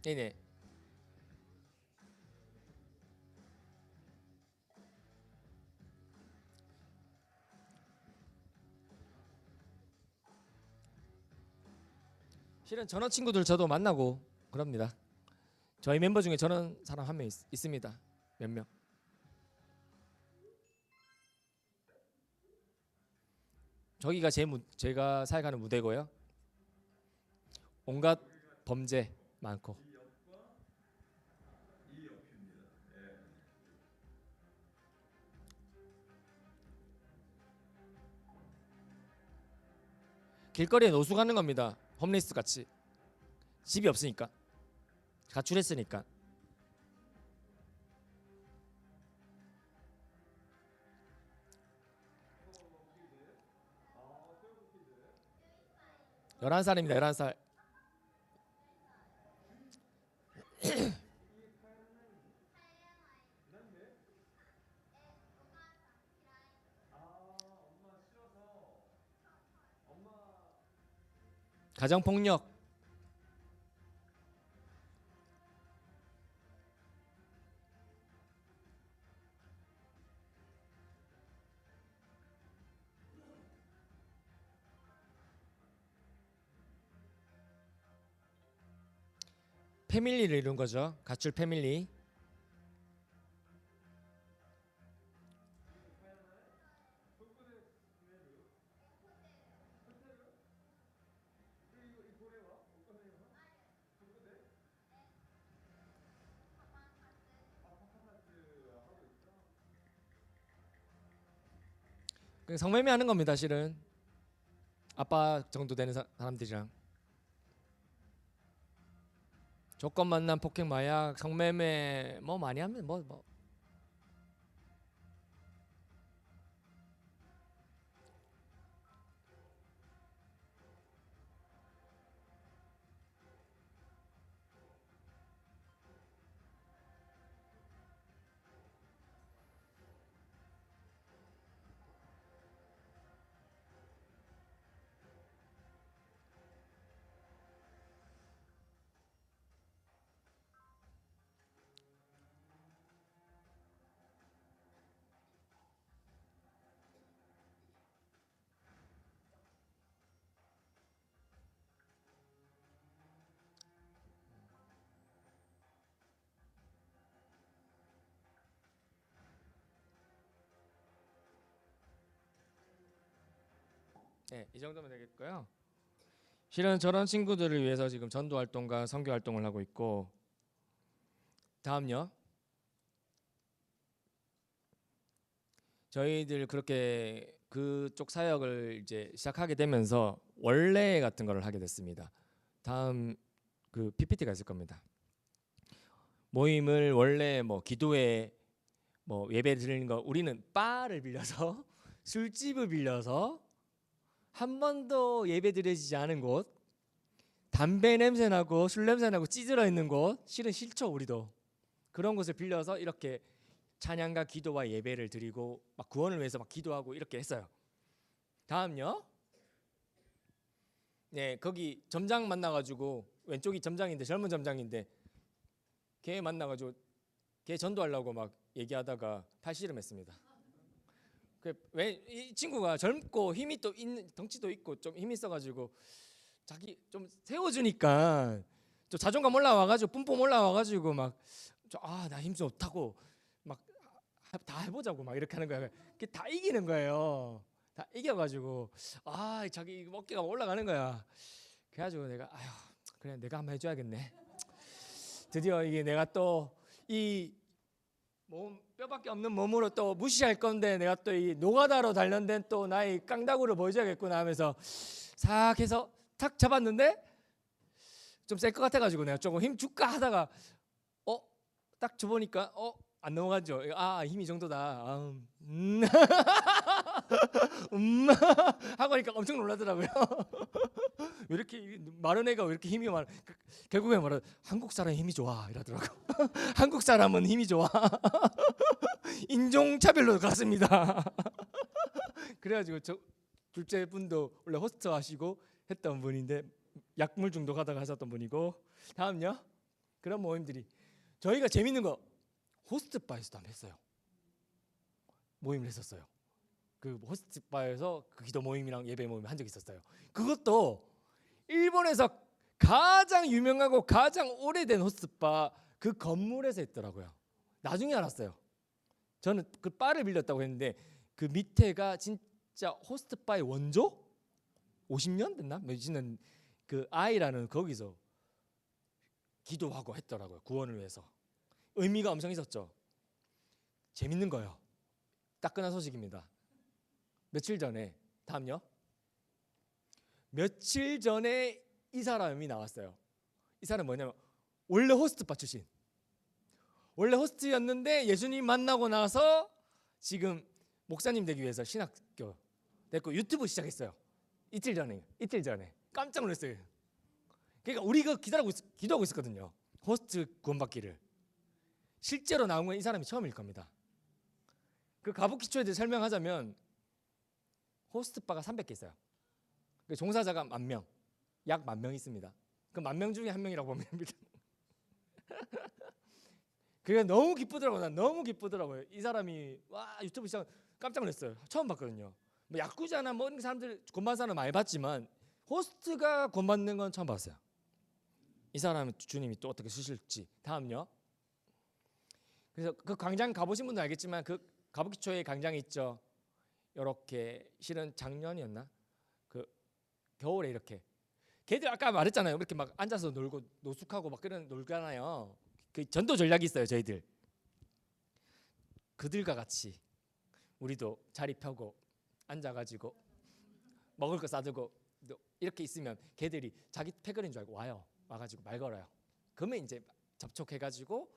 네네. 실은 전원 친구들 저도 만나고 그럽니다. 저희 멤버 중에 저런 사람 한 명 있습니다. 몇 명. 저기가 제가 사역하는 무대고요. 온갖 범죄 많고. 길거리에 노숙하는 겁니다. 홈리스 같이. 집이 없으니까. 가출했으니까. (11) 살입니다. 11살. 가정폭력. 패밀리를 이룬 거죠. 가출 패밀리. 성매매 하는 겁니다. 실은 아빠 정도 되는 사람들이랑 조건 만남, 폭행, 마약, 성매매 뭐 많이 하면 뭐. 네, 이 정도면 되겠고요. 실은 저런 친구들을 위해서 지금 전도 활동과 선교 활동을 하고 있고, 다음요. 저희들 그렇게 그쪽 사역을 이제 시작하게 되면서 원래 같은 거를 하게 됐습니다. 다음 그 PPT가 있을 겁니다. 모임을 원래 뭐 기도회 뭐 예배 드리는 거 우리는 바를 빌려서 술집을 빌려서 한 번도 예배 드려지지 않은 곳, 담배 냄새 나고 술 냄새 나고 찌들어 있는 곳, 실은 싫죠 우리도. 그런 곳을 빌려서 이렇게 찬양과 기도와 예배를 드리고 막 구원을 위해서 막 기도하고 이렇게 했어요. 다음요. 네, 거기 점장 만나가지고, 왼쪽이 점장인데 젊은 점장인데 걔 만나가지고 걔 전도하려고 막 얘기하다가 팔씨름했습니다. 이 친구가 젊고 힘이 또 있는, 덩치도 있고 좀 힘이 있어가지고 자기 좀 세워주니까 좀 자존감 올라와가지고 뿜뿜 올라와가지고 막 나 힘 좋다고 막 다 해보자고 막 이렇게 하는 거야. 그게 다 이기는 거예요. 다 이겨가지고 자기 어깨가 올라가는 거야. 그래가지고 내가 그래 내가 한번 해줘야겠네. 드디어 이게 내가 또 이 뼈밖에 없는 몸으로 또 무시할 건데 내가 또 이 노가다로 단련된 또 나의 깡다구를 보여줘야겠구나 하면서 싹 해서 탁 잡았는데 좀 셀 것 같아가지고 내가 조금 힘 줄까 하다가 딱 줘보니까 안 넘어가죠. 힘이 이 정도다. 하고 하니까 엄청 놀라더라고요. 왜 이렇게 마른 애가 왜 이렇게 힘이 많아? 결국에 말은 한국 사람 힘이 좋아 이러더라고. 한국 사람은 힘이 좋아. 인종차별로 갔습니다. 그래가지고 저 둘째 분도 원래 호스트 하시고 했던 분인데 약물 중독하다가 하셨던 분이고. 다음요. 그런 모임들이 저희가 재밌는 거 호스트바에서도 한번 했어요. 모임을 했었어요. 그 호스트바에서 그 기도 모임이랑 예배 모임 한 적이 있었어요. 그것도 일본에서 가장 유명하고 가장 오래된 호스트바 그 건물에서 했더라고요. 나중에 알았어요. 저는 그 바를 빌렸다고 했는데 그 밑에가 진짜 호스트바의 원조? 50년 됐나? 몇지는 그 아이라는 거기서 기도하고 했더라고요. 구원을 위해서. 의미가 엄청 있었죠. 재밌는 거예요. 따끈한 소식입니다. 며칠 전에, 다음요. 며칠 전에 이 사람이 나왔어요. 이 사람 뭐냐면 원래 호스트바 출신. 원래 호스트였는데 예수님 만나고 나서 지금 목사님 되기 위해서 신학교 됐고 유튜브 시작했어요. 이틀 전에 깜짝 놀랐어요. 그러니까 우리가 기도하고 있었거든요. 호스트 구원받기를. 실제로 나온 건 이 사람이 처음일 겁니다. 그 가부키초에 대해 설명하자면 호스트바가 300개 있어요. 그 종사자가 10,000명, 약 10,000명 있습니다. 그 10,000명 중에 한 명이라고 보면 됩니다. 그게 너무 기쁘더라고요. 난 너무 기쁘더라고요. 이 사람이 유튜브 시작 깜짝 놀랐어요. 처음 봤거든요. 뭐 야쿠자나 뭐 이런 사람들 구원받는 사람 많이 봤지만 호스트가 구원받는 건 처음 봤어요. 이 사람은 주님이 또 어떻게 쓰실지. 다음요. 그래서 그 광장 가보신 분들 알겠지만 그 가부키초에 광장이 있죠. 이렇게 실은 작년이었나? 그 겨울에 이렇게 걔들 아까 말했잖아요. 이렇게 막 앉아서 놀고 노숙하고 막 그런 놀잖아요. 그 전도 전략이 있어요. 저희들 그들과 같이 우리도 자리 펴고 앉아가지고 먹을 거 싸들고 이렇게 있으면 걔들이 자기 패거리인 줄 알고 와가지고 말 걸어요. 그러면 이제 접촉해가지고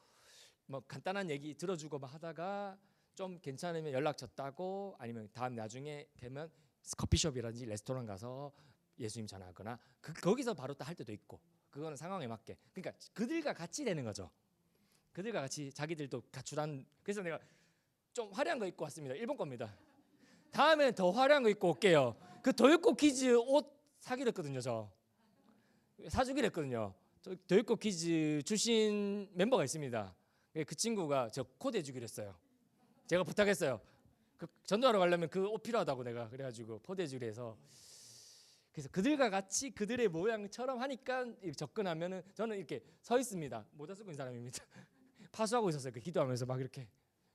뭐 간단한 얘기 들어주고 막 하다가 좀 괜찮으면 연락 줬다고, 아니면 다음 나중에 되면 커피숍이라든지 레스토랑 가서 예수님 전하거나 거기서 바로 또 할 때도 있고, 그거는 상황에 맞게. 그러니까 그들과 같이 되는 거죠. 그들과 같이 자기들도 가출한. 그래서 내가 좀 화려한 거 입고 왔습니다. 일본 겁니다. 다음에는 더 화려한 거 입고 올게요. 그 도요코 키즈 옷 사기로 했거든요. 저 사주기로 했거든요. 도요코 키즈 출신 멤버가 있습니다. 그 친구가 저 코드 해주기로 했어요. 제가 부탁했어요. 그 전도하러 가려면 그 옷 필요하다고 내가 그래가지고 포대주기로 해서, 그래서 그들과 같이 그들의 모양처럼 하니까 접근하면은 저는 이렇게 서 있습니다. 모자 쓰고 있는 사람입니다. 파수하고 있었어요. 그 기도하면서 막 이렇게.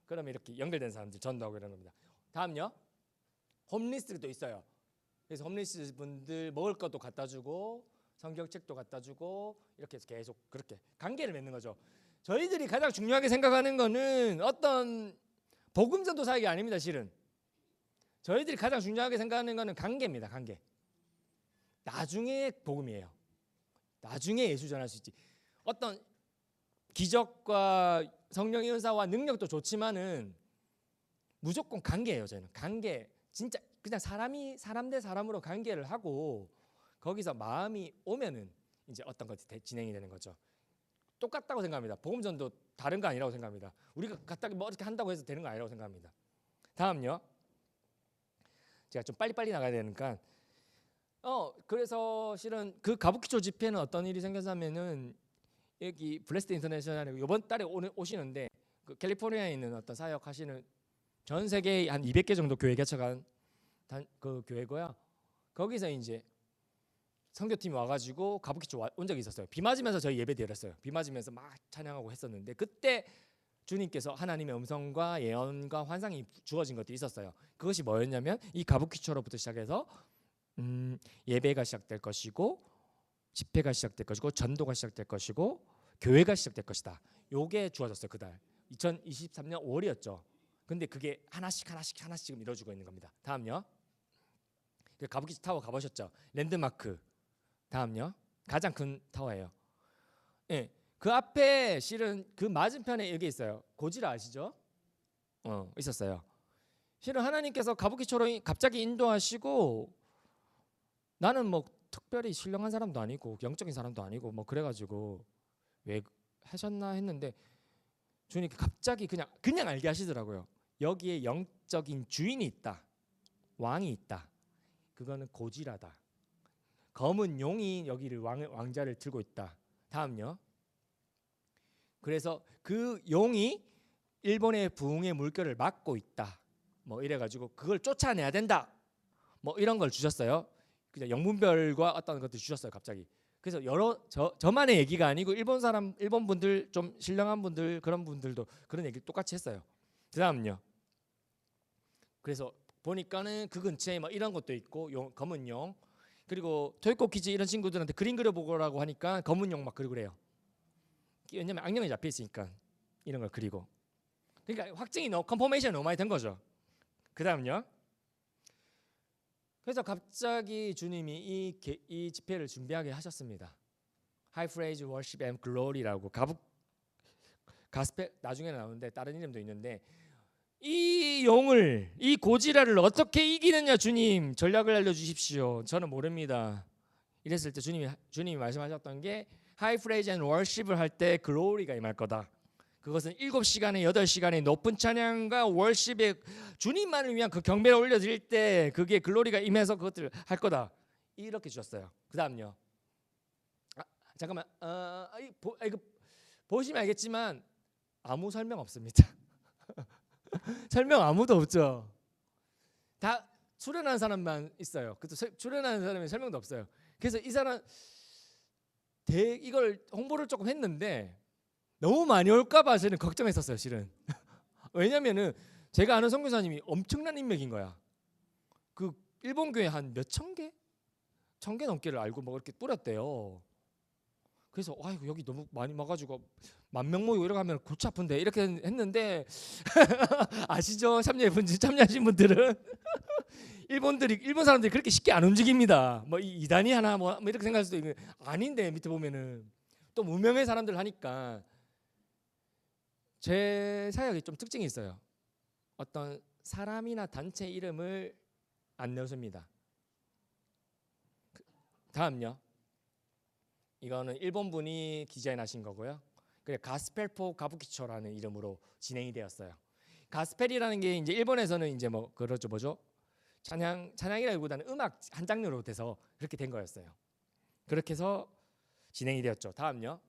그러면 이렇게 연결된 사람들 전도하고 이러는 겁니다. 다음요. 홈리스도 있어요. 그래서 홈리스 분들 먹을 것도 갖다 주고 성경책도 갖다 주고 이렇게 해서 계속 그렇게 관계를 맺는 거죠. 저희들이 가장 중요하게 생각하는 거는 어떤 복음 전도 사역이 아닙니다. 실은 저희들이 가장 중요하게 생각하는 거는 관계입니다. 관계. 나중에 복음이에요. 나중에 예수 전할 수 있지. 어떤 기적과 성령의 은사와 능력도 좋지만은 무조건 관계예요. 저희는 관계. 진짜 그냥 사람 대 사람으로 관계를 하고 거기서 마음이 오면은 이제 어떤 것이 진행이 되는 거죠. 똑같다고 생각합니다. 복음 전도 다른 거 아니라고 생각합니다. 우리가 갖다 뭐 이렇게 한다고 해서 되는 거 아니라고 생각합니다. 다음요. 제가 좀 빨리빨리 나가야 되니까 그래서 실은 그 가부키초 집회는 어떤 일이 생겼냐면은 여기 블레스드 인터내셔널 이번 달에 오시는데 그 캘리포니아에 있는 어떤 사역 하시는 전 세계 한 200개 정도 교회 개척한 그 교회고요. 거기서 이제 선교팀이 와가지고 가부키초 온 적이 있었어요. 비 맞으면서 저희 예배 드렸어요. 비 맞으면서 막 찬양하고 했었는데 그때 주님께서 하나님의 음성과 예언과 환상이 주어진 것들이 있었어요. 그것이 뭐였냐면 이 가부키초로부터 시작해서 예배가 시작될 것이고 집회가 시작될 것이고 전도가 시작될 것이고 교회가 시작될 것이다. 요게 주어졌어요. 그달 2023년 5월이었죠. 근데 그게 하나씩 이루어지고 있는 겁니다. 다음요. 가부키초 타워 가보셨죠? 랜드마크. 다음요. 가장 큰 타워예요. 예, 그 앞에 실은 그 맞은편에 여기 있어요. 고지라 아시죠? 있었어요. 실은 하나님께서 가부키초로 갑자기 인도하시고 나는 뭐 특별히 신령한 사람도 아니고 영적인 사람도 아니고 뭐 그래가지고 왜 하셨나 했는데 주님 갑자기 그냥 알게 하시더라고요. 여기에 영적인 주인이 있다. 왕이 있다. 그거는 고지라다. 검은 용이 여기를 왕자를 들고 있다. 다음요. 그래서 그 용이 일본의 부흥의 물결을 막고 있다. 뭐 이래가지고 그걸 쫓아내야 된다. 뭐 이런 걸 주셨어요. 그냥 영분별과 어떤 것들 주셨어요. 갑자기. 그래서 저만의 얘기가 아니고 일본 분들 좀 신령한 분들 그런 분들도 그런 얘기 똑같이 했어요. 그다음요. 그래서 보니까는 그 근처에 막 이런 것도 있고 검은 용, 그리고 토요코 키즈 이런 친구들한테 그림 그려보라고 하니까 검은 용 막 그래요. 왜냐면 악령이 잡혀 있으니까 이런 걸 그리고. 그러니까 확증이 컨포메이션이 너무 많이 된 거죠. 그다음요. 그래서 갑자기 주님이 이 집회를 준비하게 하셨습니다. High Praise, Worship and Glory라고 가스펠 나중에 나오는데 다른 이름도 있는데 이 용을 이 고지라를 어떻게 이기느냐 주님 전략을 알려주십시오. 저는 모릅니다. 이랬을 때 주님이 말씀하셨던 게 High Praise and Worship을 할 때 글로리가 임할 거다. 그것은 7시간에 8시간의 높은 찬양과 월십에 주님만을 위한 그 경배를 올려드릴 때 그게 글로리가 임해서 그것들을 할 거다. 이렇게 주셨어요. 그 다음요. 잠깐만 이거 보시면 알겠지만 아무 설명 없습니다. 설명 아무도 없죠. 다 출연한 사람만 있어요. 그래서 출연하는 사람이 설명도 없어요. 그래서 이 사람 이걸 홍보를 조금 했는데 너무 많이 올까봐 저는 걱정했었어요. 실은 왜냐면은 제가 아는 선교사님이 엄청난 인맥인 거야. 그 일본 교회 한 몇천 개, 1,000개 넘게를 알고 뭐 이렇게 뿌렸대요. 그래서 아이고 여기 너무 많이 와가지고 10,000명 모이고 이렇게 하면 골치 아픈데 이렇게 했는데 아시죠? 참여하신 분들은 일본 사람들이 그렇게 쉽게 안 움직입니다. 뭐 이단이 하나 뭐 이렇게 생각할 수도 있고 아닌데 밑에 보면은 또 무명의 사람들 하니까 제 사역이 좀 특징이 있어요. 어떤 사람이나 단체 이름을 안 넣습니다. 다음요. 이거는 일본 분이 디자인하신 거고요. 그래 가스펠포 가부키초라는 이름으로 진행이 되었어요. 가스펠이라는 게 이제 일본에서는 이제 뭐 그렇죠 뭐죠? 찬양이라기보다는 음악 한 장르로 돼서 그렇게 된 거였어요. 그렇게 해서 진행이 되었죠. 다음요.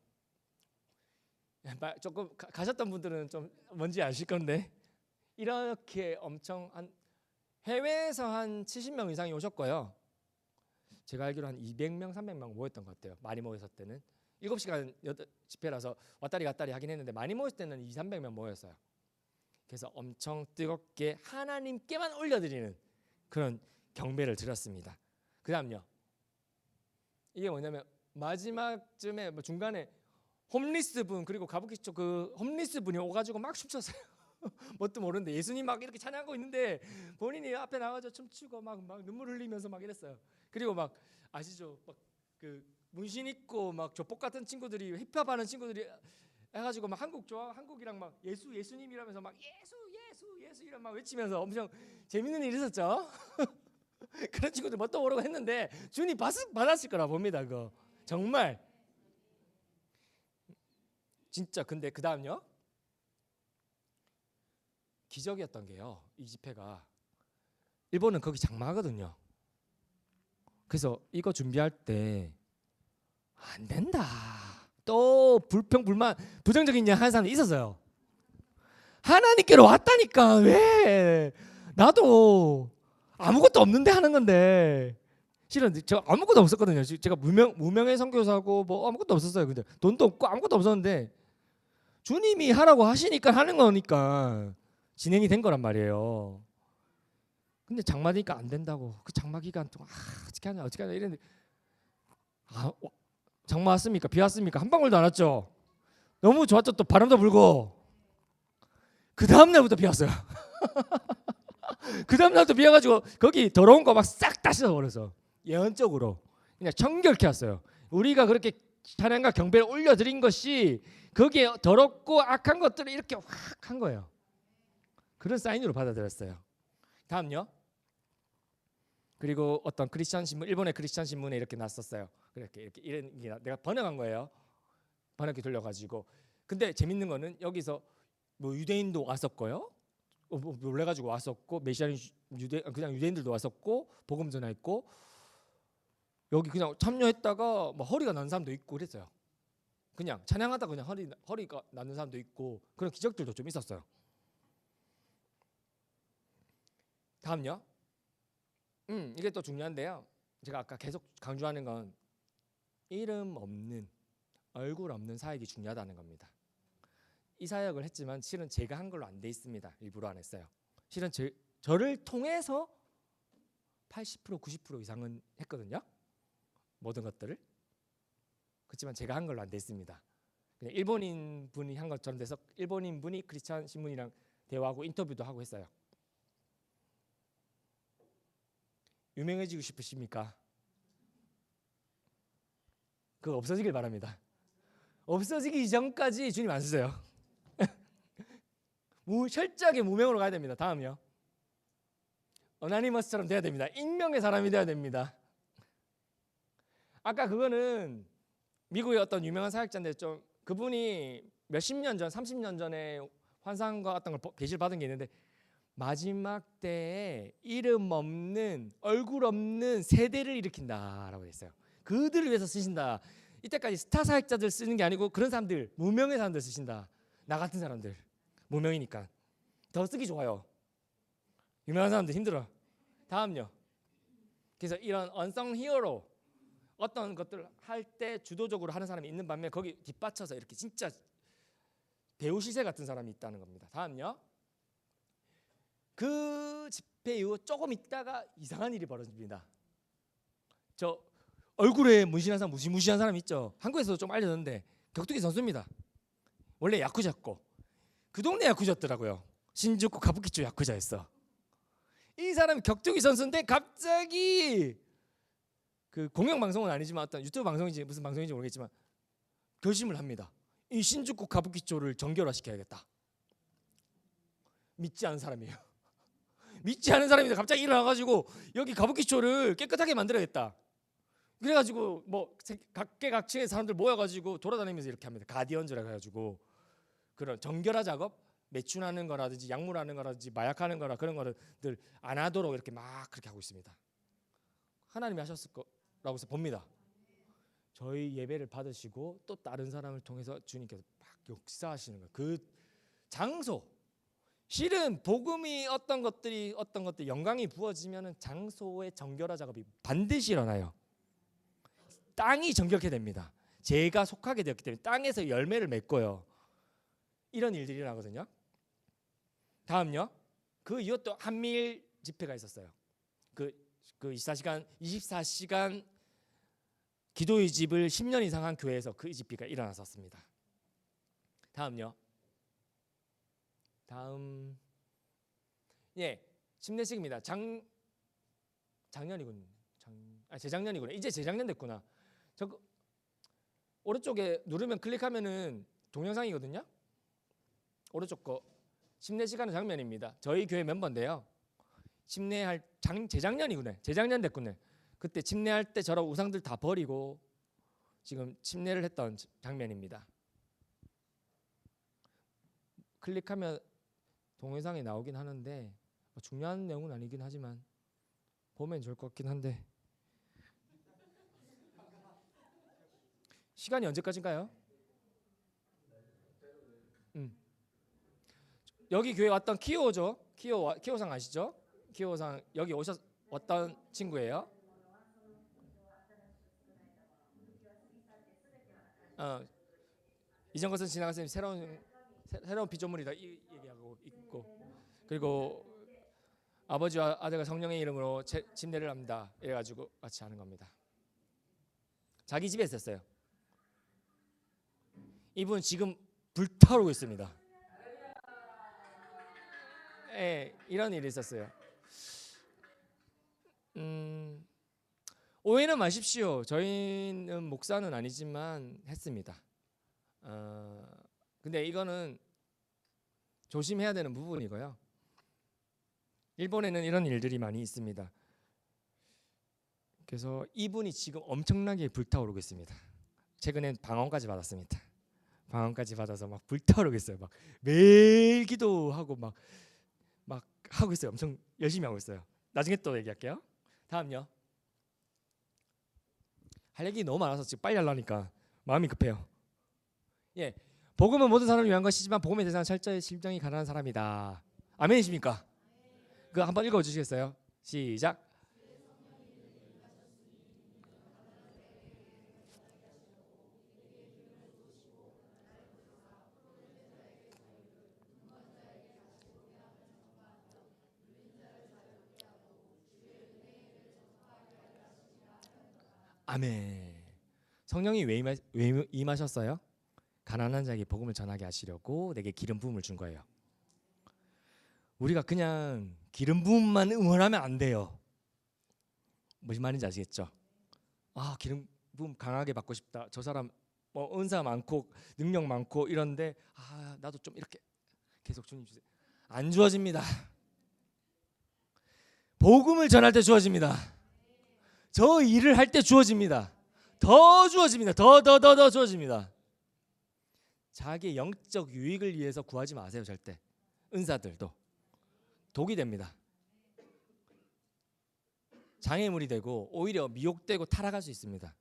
조금 가셨던 분들은 좀 뭔지 아실 건데 이렇게 엄청 한 해외에서 한 70명 이상이 오셨고요. 제가 알기로 한 200명, 300명 모였던 것 같아요. 많이 모였을 때는 7시간 집회라서 왔다리 갔다리 하긴 했는데 많이 모였을 때는 2, 300명 모였어요. 그래서 엄청 뜨겁게 하나님께만 올려드리는 그런 경배를 드렸습니다. 그 다음요. 이게 뭐냐면 마지막쯤에 뭐 중간에 홈리스 분 그리고 가부키초 그 홈리스 분이 오가지고 막 춤췄어요. 뭣도 모르는데 예수님 막 이렇게 찬양하고 있는데 본인이 앞에 나가서 춤추고 막 눈물 흘리면서 막 이랬어요. 그리고 막 아시죠? 막 그 문신 입고 막 조폭 같은 친구들이 힙합하는 친구들이 해가지고 막 한국이랑 막 예수님이라면서 막 예수 이런 막 외치면서 엄청 재밌는 일이 있었죠. 그런 친구들 뭣도 모르고 했는데 주님 받았을 거라 봅니다. 그거 정말 진짜. 근데 그 다음요. 기적이었던 게요. 이 집회가 일본은 거기 장마거든요. 그래서 이거 준비할 때 안 된다. 또 불평불만 부정적인 얘기 하는 사람이 있었어요. 하나님께로 왔다니까 왜 나도 아무것도 없는데 하는 건데 실은 저 아무것도 없었거든요. 제가 무명의 선교사고 뭐 아무것도 없었어요. 근데 돈도 없고 아무것도 없었는데 주님이 하라고 하시니까 하는 거니까 진행이 된 거란 말이에요. 근데 장마 되니까 안 된다고 그 장마 기간 동안 어떻게 하냐 이랬는데 장마 왔습니까? 비 왔습니까? 한 방울도 안 왔죠. 너무 좋았죠. 또 바람도 불고 그 다음 날부터 비 왔어요. 그 다음 날부터 비 와가지고 거기 더러운 거 막 싹 다 씻어버려서 예언적으로 그냥 청결케 왔어요. 우리가 그렇게 찬양과 경배를 올려드린 것이 거기에 더럽고 악한 것들을 이렇게 확 한 거예요. 그런 사인으로 받아들였어요. 다음요. 그리고 어떤 크리스천 신문, 일본의 크리스천 신문에 이렇게 났었어요. 이렇게 이런 게 내가 번역한 거예요. 번역기 돌려가지고. 근데 재밌는 거는 여기서 뭐 유대인도 왔었고요. 놀래가지고 왔었고 메시아인 그냥 유대인들도 왔었고 복음 전했고 여기 그냥 참여했다가 뭐 허리가 난 사람도 있고 그랬어요. 그냥 찬양하다 그냥 허리가 나는 사람도 있고 그런 기적들도 좀 있었어요. 다음요. 이게 또 중요한데요. 제가 아까 계속 강조하는 건 이름 없는 얼굴 없는 사역이 중요하다는 겁니다. 이 사역을 했지만 실은 제가 한 걸로 안 돼 있습니다. 일부러 안 했어요. 실은 저를 통해서 80% 90% 이상은 했거든요. 모든 것들을. 그렇지만 제가 한 걸로 안 돼 있습니다. 그냥 일본인 분이 한 것처럼 돼서 일본인 분이 크리스찬 신문이랑 대화하고 인터뷰도 하고 했어요. 유명해지고 싶으십니까? 그거 없어지길 바랍니다. 없어지기 이전까지 주님 안 쓰세요. 철저하게 무명으로 가야 됩니다. 다음이요. 어나니머스처럼 돼야 됩니다. 익명의 사람이 돼야 됩니다. 아까 그거는 미국의 어떤 유명한 사역자인데 좀 그분이 몇십 년 전, 30년 전에 환상과 어떤 걸 계시를 받은 게 있는데 마지막 때에 이름 없는 얼굴 없는 세대를 일으킨다라고 했어요. 그들을 위해서 쓰신다. 이때까지 스타 사역자들 쓰는 게 아니고 그런 사람들, 무명의 사람들 쓰신다. 나 같은 사람들, 무명이니까 더 쓰기 좋아요. 유명한 사람들 힘들어. 다음요. 그래서 이런 언성 히어로 어떤 것들을 할 때 주도적으로 하는 사람이 있는 반면에 거기 뒷받쳐서 이렇게 진짜 배우 시세 같은 사람이 있다는 겁니다. 다음요. 그 집회 이후 조금 있다가 이상한 일이 벌어집니다. 저 얼굴에 문신한 사람 무시무시한 사람 있죠. 한국에서도 좀 알려졌는데 격투기 선수입니다. 원래 야쿠자였고 그 동네 야쿠자였더라고요. 신주쿠 가부키초 야쿠자였어. 이 사람이 격투기 선수인데 갑자기 그 공영 방송은 아니지만 어떤 유튜브 방송인지 무슨 방송인지 모르겠지만 결심을 합니다. 이 신주쿠 가부키초를 정결화시켜야겠다. 믿지 않은 사람이에요. 믿지 않은 사람인데 갑자기 일어나가지고 여기 가부키초를 깨끗하게 만들어야겠다. 그래가지고 뭐 각계각층의 사람들 모여가지고 돌아다니면서 이렇게 합니다. 가디언즈라 해가지고 그런 정결화 작업, 매춘하는 거라든지 약물하는 거라든지 마약하는 거라 그런 거를 안 하도록 이렇게 막 그렇게 하고 있습니다. 하나님이 하셨을 거라고 해서 봅니다. 저희 예배를 받으시고 또 다른 사람을 통해서 주님께서 막 역사하시는 거예요. 그 장소, 실은 복음이 어떤 것들 영광이 부어지면은 장소의 정결화 작업이 반드시 일어나요. 땅이 정결케 됩니다. 제가 속하게 되었기 때문에 땅에서 열매를 맺고요. 이런 일들이 일어나거든요. 다음요. 그 이후 또 한미일 집회가 있었어요. 그 24시간 기도의 집을 10년 이상 한 교회에서 그 집회가 일어났었습니다. 다음요. 다음 침례식입니다. 작년이군. 재작년이구나. 이제 재작년 됐구나. 저 오른쪽에 누르면 클릭하면은 동영상이거든요. 오른쪽 거 침례식하는 장면입니다. 저희 교회 멤버인데요. 침례할 재작년이구나. 재작년 됐구나. 그때 침례할 때 저런 우상들 다 버리고 지금 침례를 했던 장면입니다. 클릭하면 동영상이 나오긴 하는데 중요한 내용은 아니긴 하지만 보면 좋을 것 같긴 한데 시간이 언제까지인가요? 여기 교회 왔던 키오죠. 키오상 아시죠? 키오상 여기 왔던 친구예요. 이전 것은 지나갔으니 새로운 피조물이다 이 얘기하고 있고, 그리고 아버지와 아들과 성령의 이름으로 침례를 합니다. 이래가지고 같이 하는 겁니다. 자기 집에 있었어요. 이분 지금 불타오르고 있습니다. 이런 일이 있었어요. 오해는 마십시오. 저희는 목사는 아니지만 했습니다. 근데 이거는 조심해야 되는 부분이고요. 일본에는 이런 일들이 많이 있습니다. 그래서 이분이 지금 엄청나게 불타오르고 있습니다. 최근엔 방언까지 받았습니다. 방언까지 받아서 막 불타오르고 있어요. 막 매일 기도하고 막 하고 있어요. 엄청 열심히 하고 있어요. 나중에 또 얘기할게요. 다음요. 할 얘기 너무 많아서 지금 빨리 하려니까 마음이 급해요. 복음은 모든 사람을 위한 것이지만 복음의 대상은 철저히 심정이 가난한 사람이다. 아멘이십니까? 그거 한번 읽어주시겠어요? 시작. 아멘. 성령이 왜 임하셨어요? 가난한 자에게 복음을 전하게 하시려고 내게 기름 부음을 준 거예요. 우리가 그냥 기름 부음만 응원하면 안 돼요. 무슨 말인지 아시겠죠? 기름 부음 강하게 받고 싶다. 저 사람 은사 많고 능력 많고 이런데 나도 좀 이렇게 계속 주님 주세요. 안 주어집니다. 복음을 전할 때 주어집니다. 저 일을 할 때 주어집니다. 더 주어집니다. 더 주어집니다. 자기의 영적 유익을 위해서 구하지 마세요. 절대. 은사들도 독이 됩니다. 장애물이 되고 오히려 미혹되고 타락할 수 있습니다.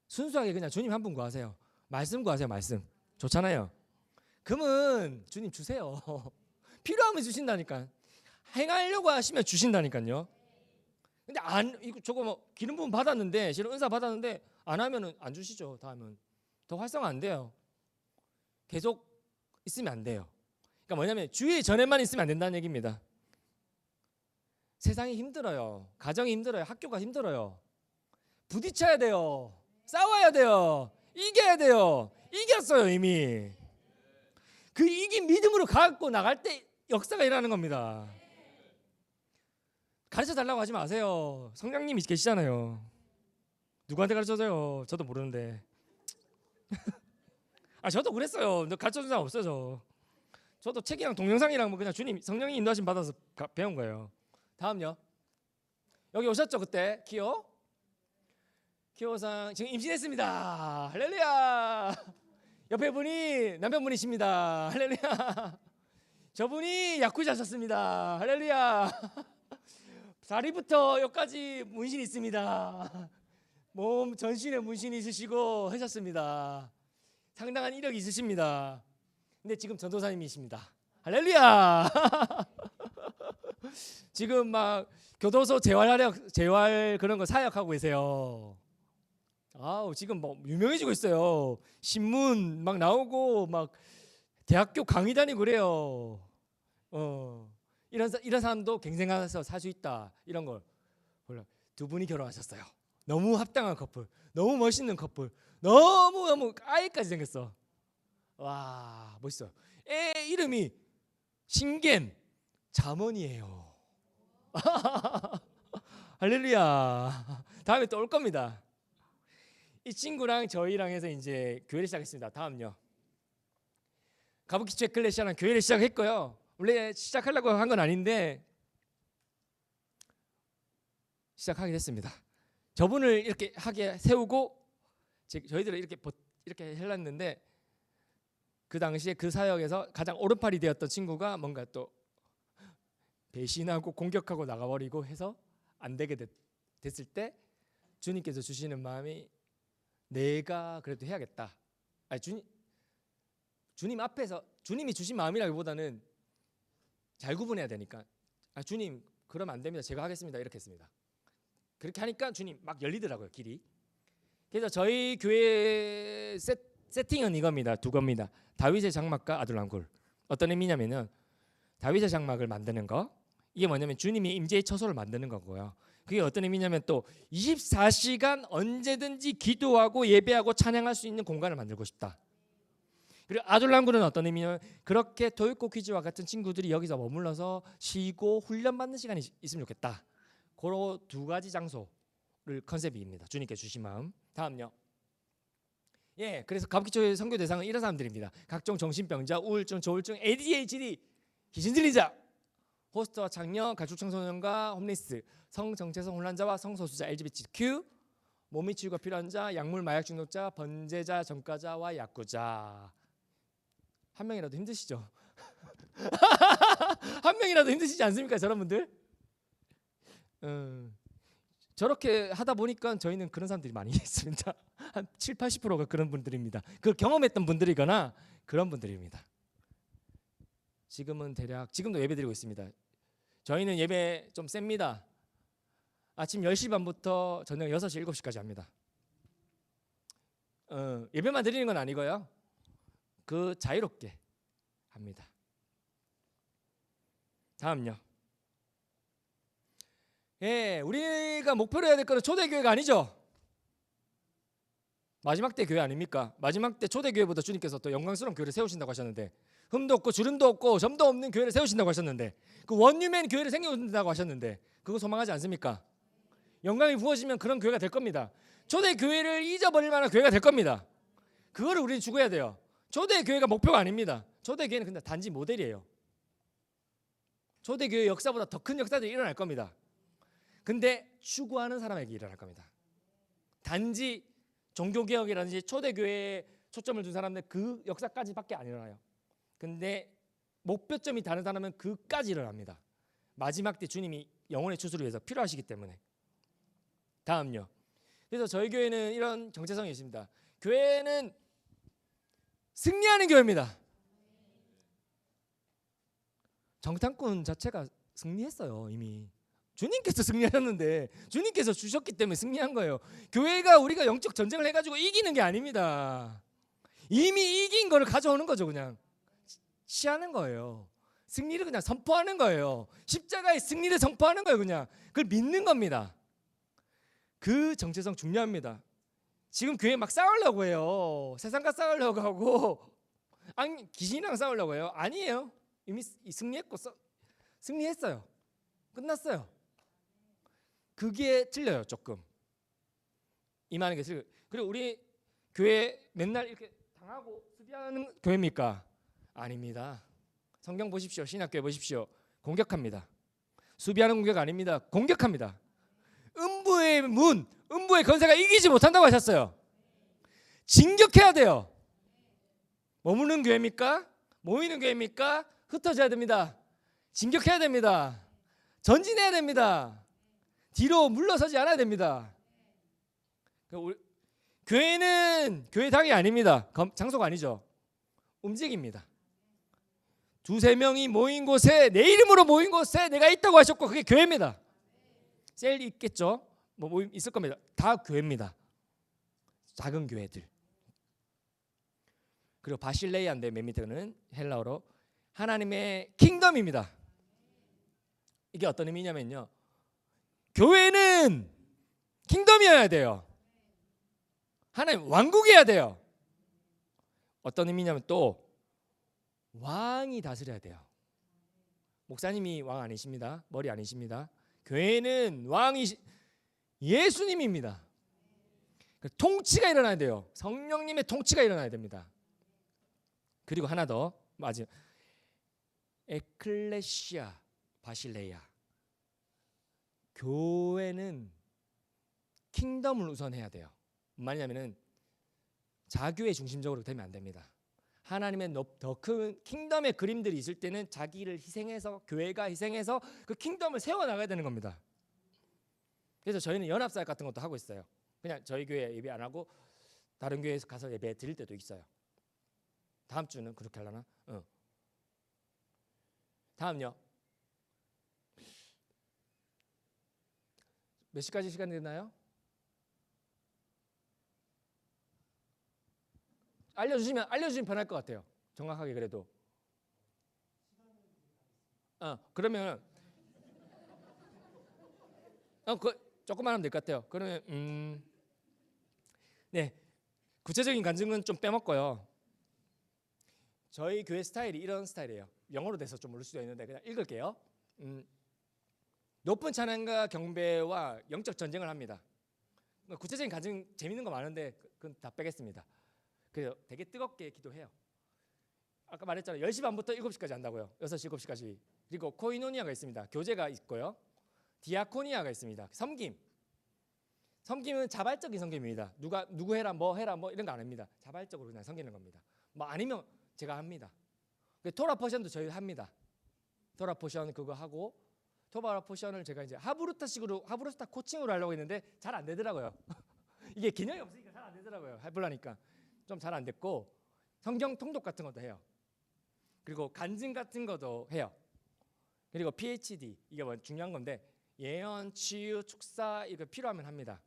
순수하게 그냥 주님 한 분 구하세요. 말씀 구하세요. 말씀 좋잖아요. 금은 주님 주세요. 필요하면 주신다니까. 행하려고 하시면 주신다니까요. 근데 저거 기름 부음 받았는데, 실은 은사 받았는데 안 하면은 안 주시죠. 다음은 더 활성화 안 돼요. 계속 있으면 안 돼요. 그러니까 뭐냐면 주의 전에만 있으면 안 된다는 얘기입니다. 세상이 힘들어요. 가정이 힘들어요. 학교가 힘들어요. 부딪혀야 돼요. 싸워야 돼요. 이겨야 돼요. 이겼어요 이미. 그 이긴 믿음으로 갖고 나갈 때 역사가 일어나는 겁니다. 가르쳐 달라고 하지 마세요. 성령님이 계시잖아요. 누구한테 가르쳐줘요? 저도 모르는데. 저도 그랬어요. 가르쳐준 사람 없어요. 저도 책이랑 동영상이랑 뭐 그냥 주님 성령님 인도하심 받아서 배운 거예요. 다음요. 여기 오셨죠 그때 기호상 지금 임신했습니다. 할렐루야. 옆에 분이 남편분이십니다. 할렐루야. 저분이 야쿠자셨습니다. 할렐루야. 다리부터 여기까지 문신이 있습니다. 몸 전신에 문신이 있으시고 하셨습니다. 상당한 이력이 있으십니다. 근데 지금 전도사님이십니다. 할렐루야. 지금 막 교도소 재활 그런 거 사역하고 계세요. 지금 뭐 유명해지고 있어요. 신문 막 나오고 막 대학교 강의 다니고 그래요. 이런 사람도 갱생해서 살 수 있다. 이런 걸 몰라. 두 분이 결혼하셨어요. 너무 합당한 커플, 너무 멋있는 커플, 너무 아이까지 생겼어. 와 멋있어. 애 이름이 신겐 자먼이에요. 할렐루야. 다음에 또 올 겁니다. 이 친구랑 저희랑 해서 이제 교회를 시작했습니다. 다음요. 가부키 체클레시아랑 교회를 시작했고요. 원래 시작하려고 한 건 아닌데 시작하게 됐습니다. 저분을 이렇게 하게 세우고 저희들을 이렇게 해놨는데 그 당시에 그 사역에서 가장 오른팔이 되었던 친구가 뭔가 또 배신하고 공격하고 나가버리고 해서 안 되게 됐을 때 주님께서 주시는 마음이 내가 그래도 해야겠다. 주님 앞에서 주님이 주신 마음이라기보다는 잘 구분해야 되니까 주님 그러면 안 됩니다. 제가 하겠습니다. 이렇게 했습니다. 그렇게 하니까 주님 막 열리더라고요 길이. 그래서 저희 교회 세팅은 이겁니다. 두 겁니다. 다윗의 장막과 아둘람굴. 어떤 의미냐면은 다윗의 장막을 만드는 거 이게 뭐냐면 주님이 임재의 처소를 만드는 거고요. 그게 어떤 의미냐면 또 24시간 언제든지 기도하고 예배하고 찬양할 수 있는 공간을 만들고 싶다. 그리고 아둘람굴은 어떤 의미냐면 그렇게 도입고 퀴즈와 같은 친구들이 여기서 머물러서 쉬고 훈련받는 시간이 있으면 좋겠다. 그런 두 가지 장소를 컨셉입니다. 주님께 주신 마음. 다음요. 그래서 가부키초의 선교 대상은 이런 사람들입니다. 각종 정신병자, 우울증, 조울증, ADHD, 귀신들리자, 호스트와 창녀, 가축 청소년과 홈리스, 성정체성 혼란자와 성소수자, LGBTQ, 몸이 치유가 필요한 자, 약물 마약 중독자, 번제자, 전과자와 약구자. 한 명이라도 힘드시죠? 한 명이라도 힘드시지 않습니까, 여러분들? 저렇게 하다 보니까 저희는 그런 사람들이 많이 있습니다. 한 70-80%가 그런 분들입니다. 그걸 경험했던 분들이거나 그런 분들입니다. 지금도 예배 드리고 있습니다. 저희는 예배 좀 셉니다. 아침 10시 반부터 저녁 6시, 7시까지 합니다. 예배만 드리는 건 아니고요. 그 자유롭게 합니다. 다음요. 우리가 목표로 해야 될 거는 초대교회가 아니죠. 마지막 때 교회 아닙니까? 마지막 때 초대교회보다 주님께서 또 영광스러운 교회를 세우신다고 하셨는데 흠도 없고 주름도 없고 점도 없는 교회를 세우신다고 하셨는데 그 원유맨 교회를 생겨준다고 하셨는데 그거 소망하지 않습니까? 영광이 부어지면 그런 교회가 될 겁니다. 초대교회를 잊어버릴 만한 교회가 될 겁니다. 그거를 우리는 추구해야 돼요. 초대교회가 목표가 아닙니다. 초대교회는 근데 단지 모델이에요. 초대교회 역사보다 더 큰 역사들이 일어날 겁니다. 근데 추구하는 사람에게 일어날 겁니다. 단지 종교개혁이라든지 초대교회에 초점을 둔 사람들 그 역사까지밖에 안 일어나요. 근데 목표점이 다른 사람은 그까지 일어납니다. 마지막 때 주님이 영혼의 추수를 위해서 필요하시기 때문에. 다음요. 그래서 저희 교회는 이런 정체성이 있습니다. 교회는 승리하는 교회입니다. 정탐꾼 자체가 승리했어요. 이미 주님께서 승리하셨는데 주님께서 주셨기 때문에 승리한 거예요. 교회가 우리가 영적 전쟁을 해가지고 이기는 게 아닙니다. 이미 이긴 거를 가져오는 거죠. 그냥 취하는 거예요. 승리를 그냥 선포하는 거예요. 십자가의 승리를 선포하는 거예요. 그냥 그걸 믿는 겁니다. 그 정체성 중요합니다. 지금 교회 막 싸우려고 해요. 세상과 싸우려고 하고 귀신이랑 싸우려고 해요. 아니에요. 이미 승리했고 승리했어요. 끝났어요. 그게 틀려요. 조금 임하는 게 틀려요. 그리고 우리 교회 맨날 이렇게 당하고 수비하는 교회입니까? 아닙니다. 성경 보십시오. 신약교회 보십시오. 공격합니다. 수비하는 공격 아닙니다. 공격합니다. 음부의 문, 음부의 권세가 이기지 못한다고 하셨어요. 진격해야 돼요. 머무는 교회입니까? 모이는 교회입니까? 흩어져야 됩니다. 진격해야 됩니다. 전진해야 됩니다. 뒤로 물러서지 않아야 됩니다. 교회는 교회당이 아닙니다. 장소가 아니죠. 움직입니다. 두세 명이 모인 곳에, 내 이름으로 모인 곳에 내가 있다고 하셨고, 그게 교회입니다. 셀 있겠죠? 뭐 모임 있을 겁니다. 다 교회입니다. 작은 교회들. 그리고 바실레이아인데 맨 밑에는 헬라어로 하나님의 킹덤입니다. 이게 어떤 의미냐면요, 교회는 킹덤이어야 돼요. 하나님 왕국이어야 돼요. 어떤 의미냐면 또 왕이 다스려야 돼요. 목사님이 왕 아니십니다. 머리 아니십니다. 교회는 왕이 예수님입니다. 통치가 일어나야 돼요. 성령님의 통치가 일어나야 됩니다. 그리고 하나 더, 맞아요. 에클레시아 바실레이아. 교회는 킹덤을 우선해야 돼요. 말이냐면은 자교회 중심적으로 되면 안 됩니다. 하나님의 더 큰 킹덤의 그림들이 있을 때는 자기를 희생해서, 교회가 희생해서 그 킹덤을 세워 나가야 되는 겁니다. 그래서 저희는 연합사역 같은 것도 하고 있어요. 그냥 저희 교회 예배 안 하고 다른 교회에서 가서 예배 드릴 때도 있어요. 다음 주는 그렇게 하려나? 다음요. 몇 시까지 시간 되나요? 알려주시면 편할 것 같아요. 정확하게 그래도. 그러면 조금만 하면 될 것 같아요. 그러면 네, 구체적인 간증은 좀 빼먹고요. 저희 교회 스타일이 이런 스타일이에요. 영어로 돼서 좀 모를 수도 있는데 그냥 읽을게요. 높은 찬양과 경배와 영적 전쟁을 합니다. 구체적인 간증 재밌는 거 많은데 그건 다 빼겠습니다. 그래서 되게 뜨겁게 기도해요. 아까 말했잖아요. 10시 반부터 7시까지 한다고요. 6시, 7시까지. 그리고 코이노니아가 있습니다. 교제가 있고요. 디아코니아가 있습니다. 섬김은 자발적인 섬김입니다. 누구 해라 뭐 해라 뭐 이런 거 안 합니다. 자발적으로 그냥 섬기는 겁니다. 뭐 아니면 제가 합니다. 토라 포션도 저희 합니다. 토라 포션 그거 하고, 토라 포션을 제가 이제 하브루타 코칭으로 하려고 했는데 잘 안 되더라고요. 이게 개념이 없으니까 잘 안 되더라고요. 해보려니까 좀 잘 안 됐고, 성경 통독 같은 것도 해요. 그리고 간증 같은 것도 해요. 그리고 PhD, 이게 뭐 중요한 건데 예언, 치유, 축사 이거 필요하면 합니다.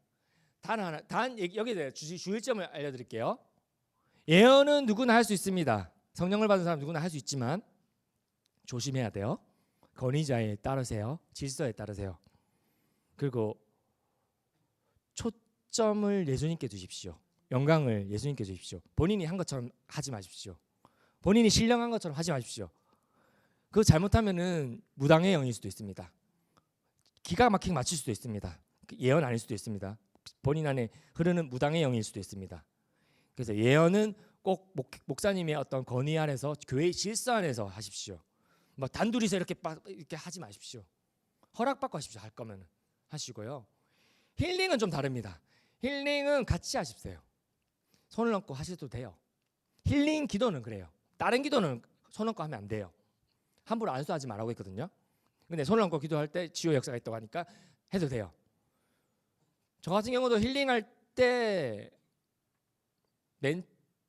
여기에 대해 주의점을 알려드릴게요. 예언은 누구나 할 수 있습니다. 성령을 받은 사람 누구나 할 수 있지만 조심해야 돼요. 권위자에 따르세요. 질서에 따르세요. 그리고 초점을 예수님께 두십시오. 영광을 예수님께 주십시오. 본인이 한 것처럼 하지 마십시오. 본인이 신령한 것처럼 하지 마십시오. 그거 잘못하면은 무당의 영일 수도 있습니다. 기가 막히게 맞출 수도 있습니다. 예언 아닐 수도 있습니다. 본인 안에 흐르는 무당의 영일 수도 있습니다. 그래서 예언은 꼭 목사님의 어떤 권위 안에서, 교회의 질서 안에서 하십시오. 뭐 단둘이서 이렇게 하지 마십시오. 허락받고 하십시오. 할 거면 하시고요. 힐링은 좀 다릅니다. 힐링은 같이 하십시오. 손을 얹고 하셔도 돼요. 힐링 기도는 그래요. 다른 기도는 손 얹고 하면 안 돼요. 함부로 안수하지 말라고 했거든요. 근데 손을 얹고 기도할 때 치유 역사가 있다고 하니까 해도 돼요. 저 같은 경우도 힐링할 때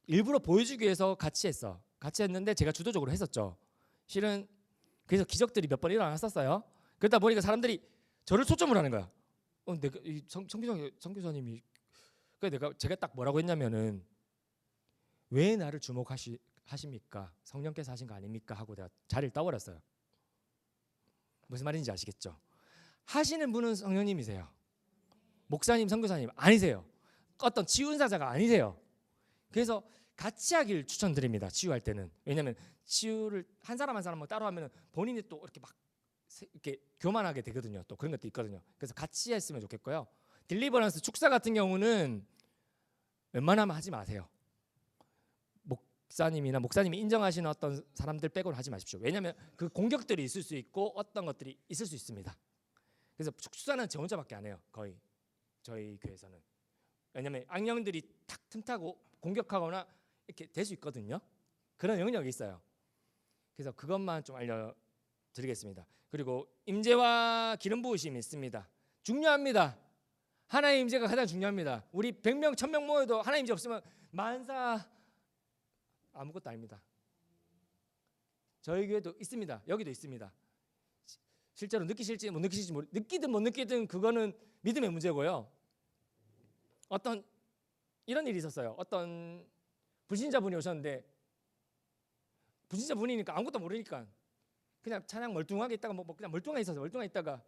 일부러 보여주기 위해서 같이 했는데 제가 주도적으로 했었죠. 실은 그래서 기적들이 몇 번 일어났었어요. 그러다 보니까 사람들이 저를 초점을 하는 거야. 내가 성교사님이, 그러니까 제가 딱 뭐라고 했냐면은, 왜 나를 주목하십니까? 성령께서 하신 거 아닙니까? 하고 내가 자리를 떠버렸어요. 무슨 말인지 아시겠죠? 하시는 분은 성령님이세요. 목사님, 선교사님 아니세요. 어떤 치유사자가 아니세요. 그래서 같이 하길 추천드립니다. 치유할 때는. 왜냐하면 치유를 한 사람 한 사람 따로 하면 본인이 또 이렇게 막 이렇게 교만하게 되거든요. 또 그런 것도 있거든요. 그래서 같이 했으면 좋겠고요. 딜리버런스 축사 같은 경우는 웬만하면 하지 마세요. 목사님이 인정하시는 어떤 사람들 빼고는 하지 마십시오. 왜냐하면 그 공격들이 있을 수 있고 어떤 것들이 있을 수 있습니다. 그래서 축사는 저 혼자밖에 안 해요. 거의 저희 교회에서는. 왜냐하면 악령들이 탁 틈타고 공격하거나 이렇게 될 수 있거든요. 그런 영역이 있어요. 그래서 그것만 좀 알려드리겠습니다. 그리고 임재와 기름 부으심이 있습니다. 중요합니다. 하나님 임재가 가장 중요합니다. 우리 100명 1000명 모여도 하나님 임재 없으면 만사 아무것도 아닙니다. 저희 교회도 있습니다. 여기도 있습니다. 실제로 느끼실지 못 느끼실지 느끼든 못 느끼든 그거는 믿음의 문제고요. 어떤 이런 일이 있었어요. 어떤 불신자분이 오셨는데 불신자분이니까 아무것도 모르니까 그냥 찬양 멀뚱하게 있다가 뭐 그냥 멀뚱하게 있어서 멀뚱하게 있다가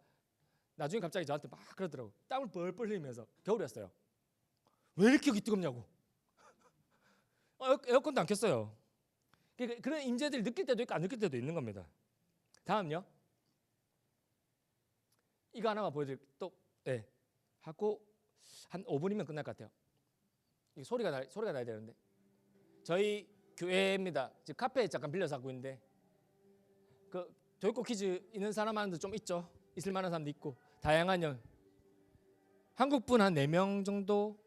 나중에 갑자기 저한테 막 그러더라고. 땀을 뻘뻘 흘리면서 겨울이었어요. 왜 이렇게 여기 뜨겁냐고. 에어컨도 안 켰어요. 그런 임재들이 느낄 때도 있고 안 느낄 때도 있는 겁니다. 다음요. 이거 하나만 보여드릴 또 하고 한 5분이면 끝날 것 같아요. 이 소리가 나야 되는데 저희 교회입니다. 지금 카페 잠깐 빌려서 하고 있는데 그 교육고 퀴즈 있는 사람한테 좀 있죠. 있을 만한 사람도 있고 다양한 한국분 한 4명 정도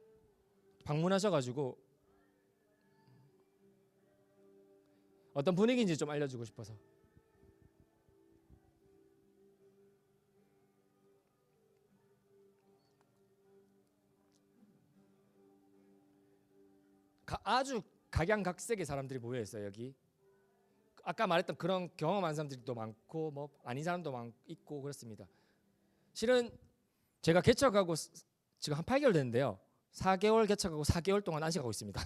방문하셔가지고 어떤 분위기인지 좀 알려주고 싶어서. 아주 각양각색의 사람들이 모여 있어요. 여기 아까 말했던 그런 경험한 사람들이 또 많고 뭐 아닌 사람도 있고 그렇습니다. 실은 제가 개척하고 지금 한 8개월 됐는데요. 4개월 개척하고 4개월 동안 안식하고 있습니다.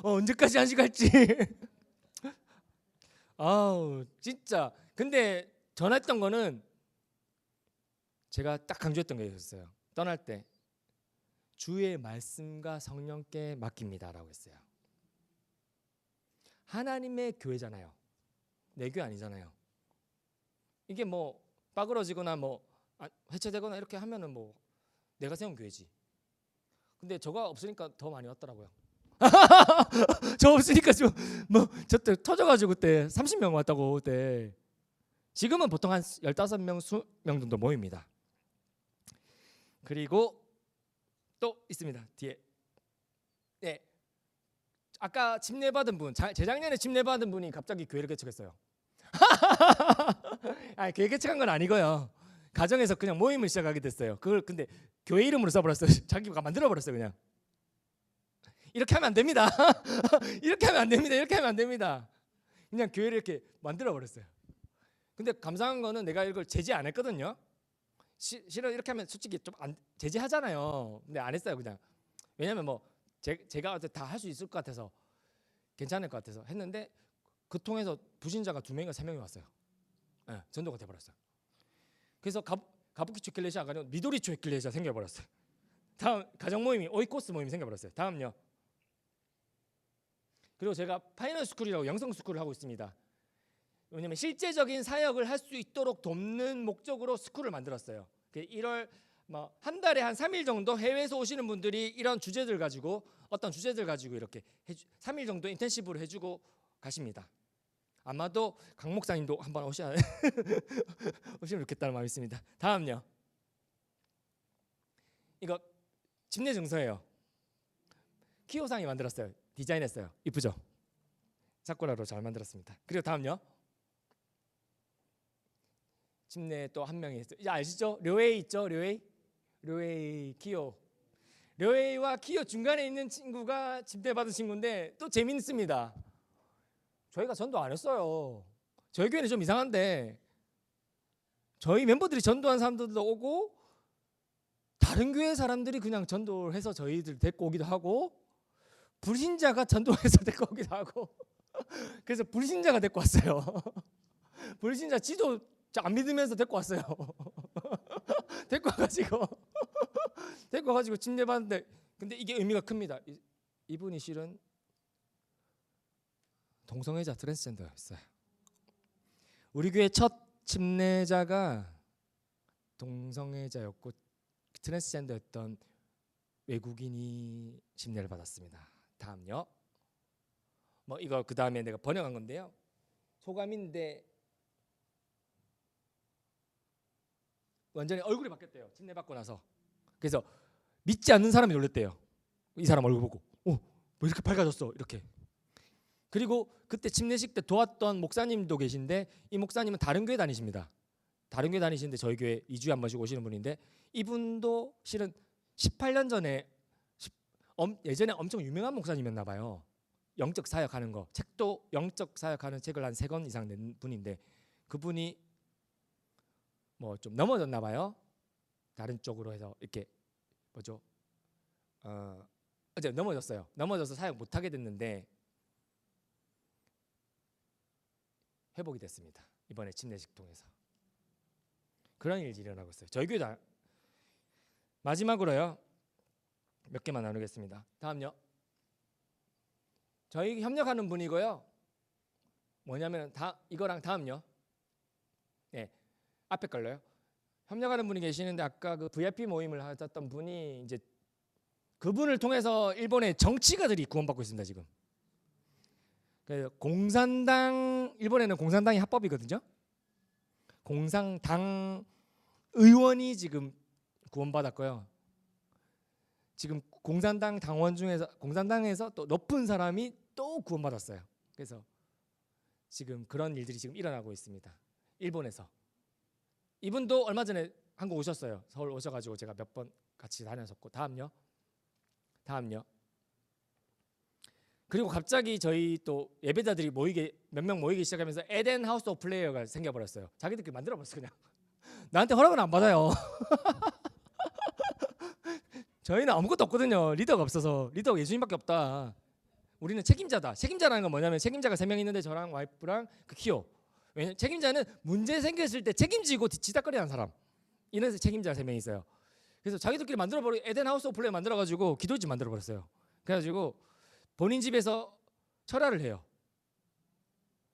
언제까지 안식할지. 아우 진짜. 근데 전했던 거는 제가 딱 강조했던 게 있었어요. 떠날 때 주의 말씀과 성령께 맡깁니다라고 했어요. 하나님의 교회잖아요. 내 교회 아니잖아요. 이게 뭐 빠그러지거나 뭐 해체되거나 이렇게 하면은 뭐 내가 세운 교회지. 근데 저가 없으니까 더 많이 왔더라고요. 저 없으니까 좀 뭐 저때 터져가지고 그때 30명 왔다고 그때. 지금은 보통 한 15명, 20명 정도 모입니다. 그리고 또 있습니다. 뒤에. 네. 아까 침례받은 분, 재작년에 침례받은 분이 갑자기 교회를 개척했어요. 아니, 교회 개척한 건 아니고요. 가정에서 그냥 모임을 시작하게 됐어요. 그걸 근데 교회 이름으로 써버렸어요. 자기가 만들어버렸어요. 그냥. 이렇게 하면 안 됩니다. 이렇게 하면 안 됩니다. 이렇게 하면 안 됩니다. 그냥 교회를 이렇게 만들어버렸어요. 근데 감사한 거는 내가 이걸 제지 안 했거든요. 실은 이렇게 하면 솔직히 좀 제지하잖아요. 근데 안 했어요. 그냥. 왜냐면 뭐 제가 다 할 수 있을 것 같아서 괜찮을 것 같아서 했는데 그 통해서 부신자가 2명인가 3명이 왔어요. 네, 전도가 돼버렸어요. 그래서 가부키초 에클레시아가 아니라 미도리초 에클레시아 생겨버렸어요. 다음 가정 모임이 오이코스 모임이 생겨버렸어요. 다음요. 그리고 제가 파이널 스쿨이라고 영성 스쿨을 하고 있습니다. 왜냐면 실제적인 사역을 할 수 있도록 돕는 목적으로 스쿨을 만들었어요. 1월 한 달에 한 3일 정도 해외에서 오시는 분들이 이런 주제들 가지고 어떤 주제들 가지고 이렇게 3일 정도 인텐시브를 해주고 가십니다. 아마도 강 목사님도 한번 오시면 좋겠다는 마음이 있습니다. 다음요. 이거 집내 증서예요. 키오상이 만들었어요. 디자인했어요. 이쁘죠? 사쿠라로 잘 만들었습니다. 그리고 다음요. 집내 또 한 명이 있어요. 아시죠? 료에이 있죠? 료에이 키오. 료에이와 키오 중간에 있는 친구가 집대 받은 친구인데 또 재밌습니다. 저희가 전도 안 했어요. 저희 교회는 좀 이상한데 저희 멤버들이 전도한 사람들도 오고 다른 교회 사람들이 그냥 전도를 해서 저희들 데리고 오기도 하고 불신자가 전도해서 데리고 오기도 하고 그래서 불신자가 데리고 왔어요. 불신자 지도 안 믿으면서 데리고 왔어요. 데리고 와가지고 침례받는데, 근데 이게 의미가 큽니다. 이분이 실은 동성애자 트랜스젠더였어요. 우리 교회 첫 침례자가 동성애자였고 트랜스젠더였던 외국인이 침례를 받았습니다. 다음요. 뭐 이거 그 다음에 내가 번역한 건데요. 소감인데 완전히 얼굴이 바뀌었대요. 침례 받고 나서. 그래서 믿지 않는 사람이 놀랬대요. 이 사람 얼굴 보고, 왜 이렇게 밝아졌어? 이렇게. 그리고 그때 침례식 때 도왔던 목사님도 계신데, 이 목사님은 다른 교회 다니십니다. 다른 교회 다니시는데 저희 교회 2주에 한 번씩 오시는 분인데, 이분도 실은 18년 전에 예전에 엄청 유명한 목사님이었나 봐요. 영적 사역하는 거, 책도 영적 사역하는 책을 한 3권 이상 낸 분인데, 그분이 뭐 좀 넘어졌나 봐요. 다른 쪽으로 해서 이렇게 뭐죠? 어제 넘어졌어요. 넘어져서 사역 못 하게 됐는데 회복이 됐습니다. 이번에 침례식 통해서. 그런 일이 일어나고 있어요. 저희 교회도. 마지막으로요. 몇 개만 나누겠습니다. 다음요. 저희 협력하는 분이고요. 뭐냐면 이거랑 다음요. 네, 앞에 걸로요. 협력하는 분이 계시는데, 아까 그 VIP 모임을 하셨던 분이 이제 그분을 통해서 일본의 정치가들이 구원받고 있습니다. 지금. 공산당, 일본에는 공산당이 합법이거든요. 공산당 의원이 지금 구원받았고요. 지금 공산당 당원 중에서, 공산당에서 또 높은 사람이 또 구원받았어요. 그래서 지금 그런 일들이 지금 일어나고 있습니다. 일본에서. 이분도 얼마 전에 한국 오셨어요. 서울 오셔가지고 제가 몇 번 같이 다녔었고. 다음요. 그리고 갑자기 저희 또 예배자들이 몇 명 모이기 시작하면서 에덴 하우스 오브 플레이어가 생겨버렸어요. 자기들끼리 만들어버렸어 그냥. 나한테 허락은 안 받아요. 저희는 아무것도 없거든요. 리더가 없어서. 리더가 예수님밖에 없다. 우리는 책임자다. 책임자라는 건 뭐냐면, 책임자가 3명 있는데 저랑 와이프랑 그 키오. 왜냐면 책임자는 문제 생겼을 때 책임지고 지닥거리는 사람. 이런 책임자가 3명 있어요. 그래서 자기들끼리 만들어버리고 에덴 하우스 오브 플레이 만들어가지고 기도집 만들어버렸어요. 그래가지고 본인 집에서 철야를 해요.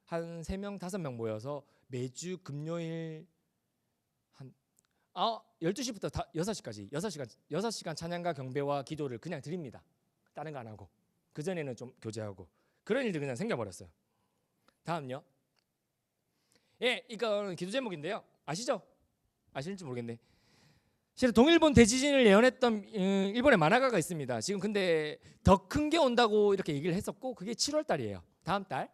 한 3명 5명 모여서 매주 금요일 한 12시부터 6시까지 6시간 찬양과 경배와 기도를 그냥 드립니다. 다른 거 안 하고. 그전에는 좀 교제하고. 그런 일들이 그냥 생겨버렸어요. 다음요. 예, 이건 기도 제목인데요. 아시죠? 아실지 모르겠네. 실은 동일본 대지진을 예언했던 일본의 만화가가 있습니다. 지금 근데 더 큰 게 온다고 이렇게 얘기를 했었고, 그게 7월 달이에요. 다음 달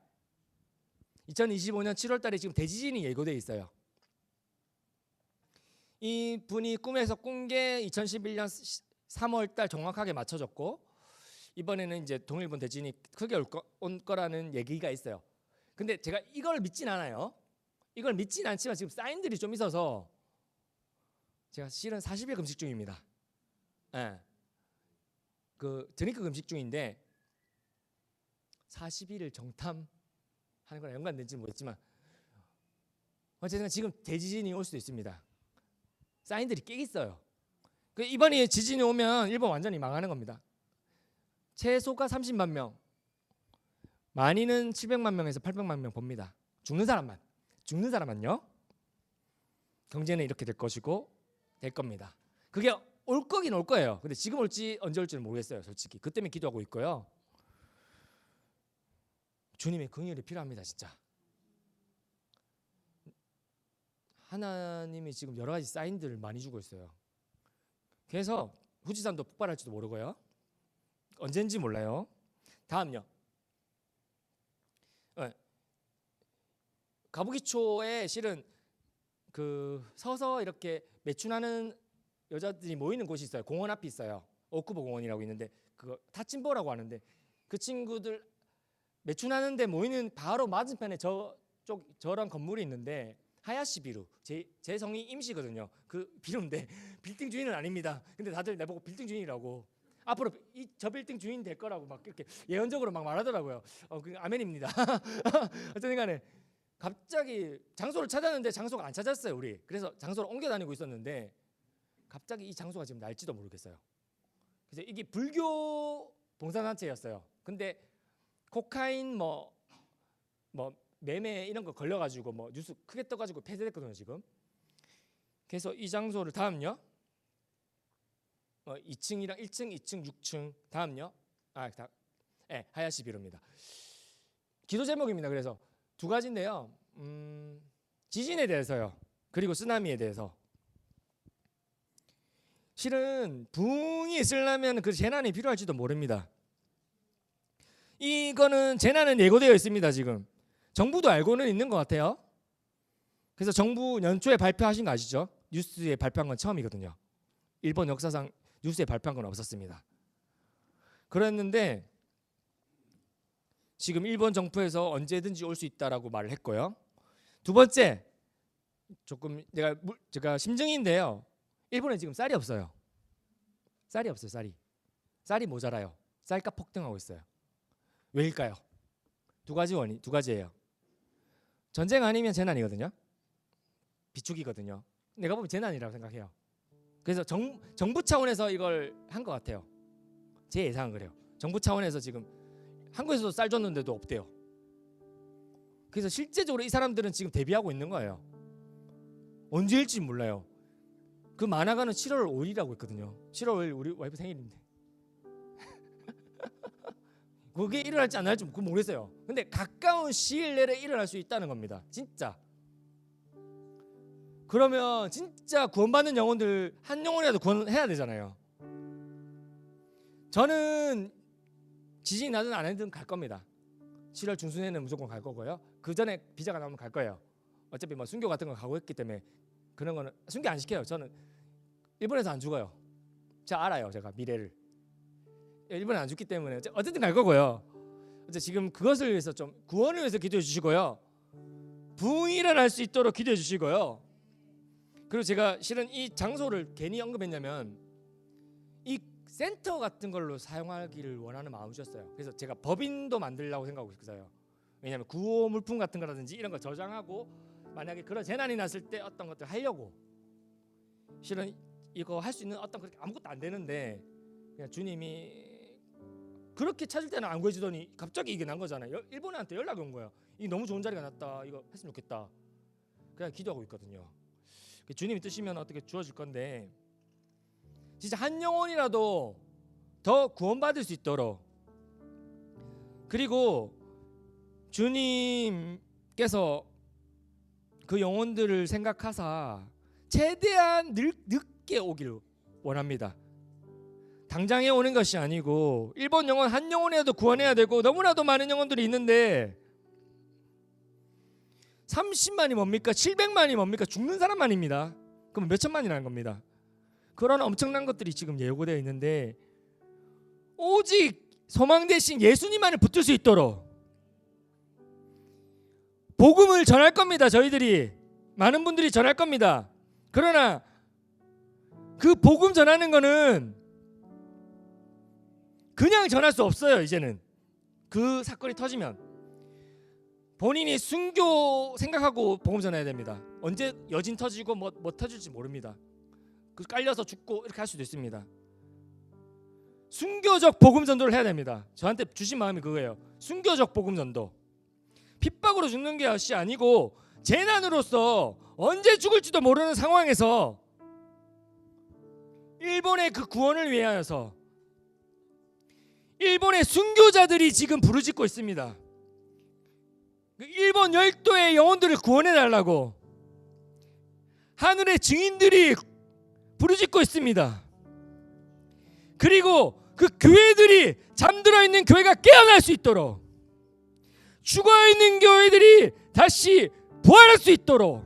2025년 7월 달에 지금 대지진이 예고되어 있어요. 이 분이 꿈에서 꾼 게 2011년 3월 달 정확하게 맞춰졌고, 이번에는 이제 동일본 대지진이 크게 올 거라는 얘기가 있어요. 근데 제가 이걸 믿진 않아요. 이걸 믿진 않지만 지금 사인들이 좀 있어서 제가 실은 40일 금식 중입니다. 예. 그 드링크 금식 중인데 40일을 정탐하는 거랑 연관된지는 모르겠지만 어쨌든 지금 대지진이 올 수도 있습니다. 사인들이 꽤 있어요. 그 이번에 지진이 오면 일본 완전히 망하는 겁니다. 최소가 30만 명, 많이는 700만 명에서 800만 명 봅니다. 죽는 사람만요. 경제는 이렇게 될 것이고 될 겁니다. 그게 올 거긴 올 거예요. 근데 지금 올지 언제 올지는 모르겠어요. 솔직히 그 때문에 기도하고 있고요. 주님의 긍휼이 필요합니다. 진짜 하나님이 지금 여러 가지 사인들을 많이 주고 있어요. 그래서 후지산도 폭발할지도 모르고요. 언젠지 몰라요. 다음요. 가부키초에 실은 그 서서 이렇게 매춘하는 여자들이 모이는 곳이 있어요. 공원 앞이 있어요. 오쿠보 공원이라고 있는데 그거 타친보라고 하는데, 그 친구들 매춘하는데 모이는 바로 맞은편에 저런 건물이 있는데 하야시 비루. 제 성이 임시거든요. 그 비루인데 빌딩 주인은 아닙니다. 근데 다들 내보고 빌딩 주인이라고, 앞으로 저 빌딩 주인 될 거라고 막 이렇게 예언적으로 막 말하더라고요. 그 아멘입니다. 어쨌든 간에 갑자기 장소를 찾았는데 장소가 안 찾았어요. 우리 그래서 장소를 옮겨 다니고 있었는데 갑자기 이 장소가 지금 날지도 모르겠어요. 그래서 이게 불교 봉사단체였어요. 근데 코카인 뭐 매매 이런 거 걸려가지고 뭐 뉴스 크게 떠가지고 폐쇄됐거든요 지금. 그래서 이 장소를 다음요. 2층이랑 1층, 2층, 6층 다음요. 하야시 비루입니다. 기도 제목입니다. 그래서 두 가지인데요. 지진에 대해서요. 그리고 쓰나미에 대해서. 실은 붕이 있으려면 그 재난이 필요할지도 모릅니다. 이거는 재난은 예고되어 있습니다. 지금 정부도 알고는 있는 것 같아요. 그래서 정부 연초에 발표하신 거 아시죠? 뉴스에 발표한 건 처음이거든요. 일본 역사상 뉴스에 발표한 건 없었습니다. 그랬는데 지금 일본 정부에서 언제든지 올 수 있다라고 말을 했고요. 두 번째, 조금 제가 심증인데요. 일본에 지금 쌀이 없어요. 쌀이 없어요. 쌀이 모자라요. 쌀값 폭등하고 있어요. 왜일까요? 두 가지예요. 전쟁 아니면 재난이거든요. 비축이거든요. 내가 보면 재난이라고 생각해요. 그래서 정부 차원에서 이걸 한 것 같아요. 제 예상은 그래요. 정부 차원에서 지금 한국에서도 쌀 줬는데도 없대요. 그래서 실제적으로 이 사람들은 지금 대비하고 있는 거예요. 언제일지 몰라요. 그 만화가는 7월 5일이라고 했거든요. 7월 5일 우리 와이프 생일인데 그게 일어날지 안 할지 모르겠어요. 근데 가까운 시일 내에 일어날 수 있다는 겁니다. 진짜. 그러면 진짜 구원받는 영혼들 한 영혼이라도 구원해야 되잖아요. 저는 지진이 나든 안 나든 갈 겁니다. 7월 중순에는 무조건 갈 거고요. 그 전에 비자가 나오면 갈 거예요. 어차피 뭐 순교 같은 거 가고 했기 때문에 그런 거는 순교 안 시켜요. 저는 일본에서 안 죽어요. 제가 알아요. 제가 미래를. 일본에 안 죽기 때문에 어쨌든 갈 거고요. 지금 그것을 위해서 좀 구원을 위해서 기도해 주시고요. 부흥이 일어날 수 있도록 기도해 주시고요. 그리고 제가 실은 이 장소를 괜히 언급했냐면 이 센터 같은 걸로 사용하기를 원하는 마음이셨어요. 그래서 제가 법인도 만들려고 생각하고 있어요. 왜냐하면 구호 물품 같은 거라든지 이런 거 저장하고 만약에 그런 재난이 났을 때 어떤 것들 하려고. 실은 이거 할 수 있는 어떤 그렇게 아무것도 안 되는데 그냥 주님이 그렇게 찾을 때는 안 구해주더니 갑자기 이게 난 거잖아요. 일본한테 연락이 온 거예요. 이 너무 좋은 자리가 났다. 이거 했으면 좋겠다. 그냥 기도하고 있거든요. 주님이 뜨시면 어떻게 주어질 건데 진짜 한 영혼이라도 더 구원받을 수 있도록, 그리고 주님께서 그 영혼들을 생각하사 최대한 늦게 오기를 원합니다. 당장에 오는 것이 아니고 일본 영혼 한 영혼이라도 구원해야 되고 너무나도 많은 영혼들이 있는데 30만이 뭡니까? 700만이 뭡니까? 죽는 사람만입니다. 그럼 몇 천만이라는 겁니다. 그런 엄청난 것들이 지금 예고되어 있는데 오직 소망 대신 예수님만을 붙들 수 있도록 복음을 전할 겁니다. 저희들이 많은 분들이 전할 겁니다. 그러나 그 복음 전하는 거는 그냥 전할 수 없어요. 이제는 그 사건이 터지면 본인이 순교 생각하고 복음 전해야 됩니다. 언제 여진 터지고 뭐 터질지 모릅니다. 그 깔려서 죽고 이렇게 할 수도 있습니다. 순교적 복음 전도를 해야 됩니다. 저한테 주신 마음이 그거예요. 순교적 복음 전도. 핍박으로 죽는 것이 아니고 재난으로서 언제 죽을지도 모르는 상황에서 일본의 그 구원을 위하여서 일본의 순교자들이 지금 부르짖고 있습니다. 일본 열도의 영혼들을 구원해 달라고 하늘의 증인들이 부르짖고 있습니다. 그리고 그 교회들이 잠들어 있는 교회가 깨어날 수 있도록, 죽어 있는 교회들이 다시 부활할 수 있도록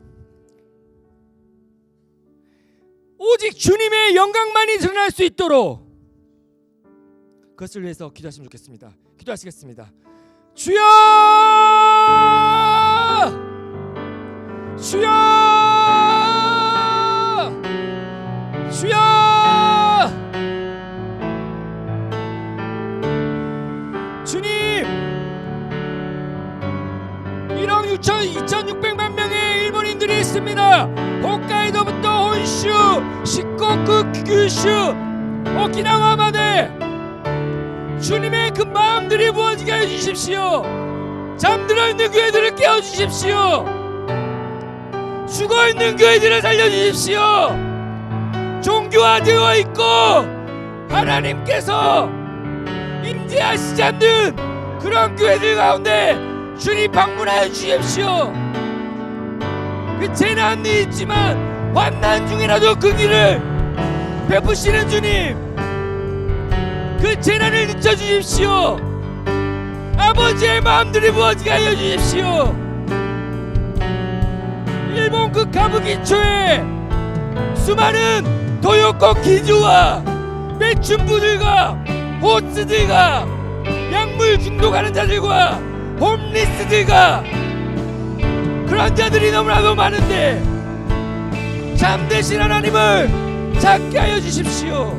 오직 주님의 영광만이 드러날 수 있도록 그것을 위해서 기도하시면 좋겠습니다. 기도하시겠습니다. 주여! 주여! 주여! 주님! 1억 2,600만 명의 일본인들이 있습니다. 홋카이도부터 혼슈, 시코쿠, 규슈, 오키나와마대 주님의 그 마음들이 부어지게 해주십시오. 잠들어 있는 교회들을 깨워주십시오. 죽어있는 교회들을 살려주십시오. 종교화되어 있고 하나님께서 임재하시지 않는 그런 교회들 가운데 주님 방문하여 주십시오. 그 재난이 있지만 환난 중이라도 그 길을 베푸시는 주님, 그 재난을 늦춰주십시오. 아버지의 마음들이 부어지게 하여 주십시오. 일본 그 가부기초에 수많은 도요코 기주와 매춘부들과 호스들과 약물 중독하는 자들과 홈리스들과 그런 자들이 너무나도 많은데 참되신 하나님을 찾게 하여 주십시오.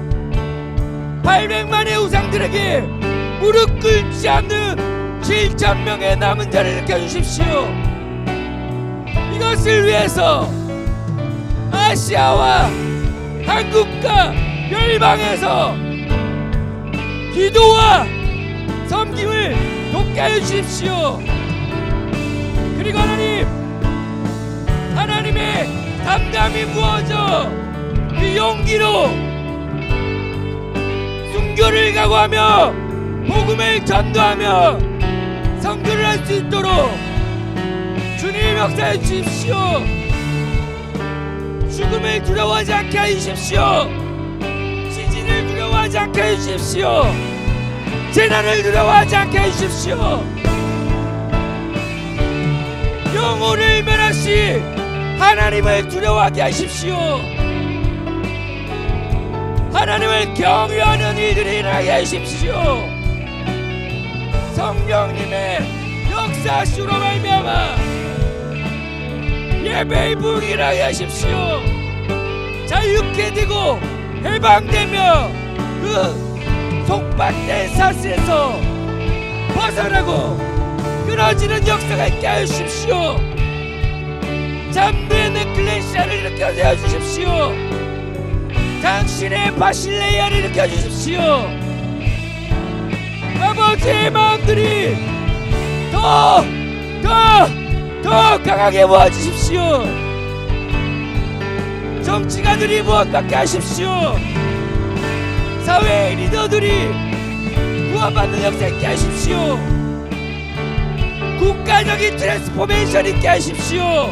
800만의 우상들에게 무릎 꿇지 않는 7,000명의 남은 자를 일으켜 주십시오. 이것을 위해서 아시아와 한국과 열방에서 기도와 섬김을 돕게 하여 주십시오. 그리고 하나님의 담담히 부어져 그 용기로 순교를 각오하며 복음을 전도하며 선교를 할 수 있도록 주님 역사해 주십시오. 죽음을 두려워하지 않게 해주십시오. 시진을 두려워하지 않게 해주십시오. 재난을 두려워하지 않게 해주십시오. 영혼을 멸하시 하나님을 두려워하게 하십시오. 하나님을 경외하는 이들이 일어나게 하십시오. 성령님의 역사하시로 말미암아 예배의 부흥이 일어나게 하십시오. 자유케 되고 해방되며 그 속박된 사슬에서 벗어나고 끊어지는 역사가 있게 하십시오. 잠드는 클레시아를 일으켜 세워주십시오. 당신의 바실레이아를 일으켜 주십시오. 아버지의 마음들이 더 강하게 모아주십시오. 정치가들이 무엇받게 하십시오. 사회의 리더들이 구원받는 역사 있게 하십시오. 국가적인 트랜스포메이션 있게 하십시오.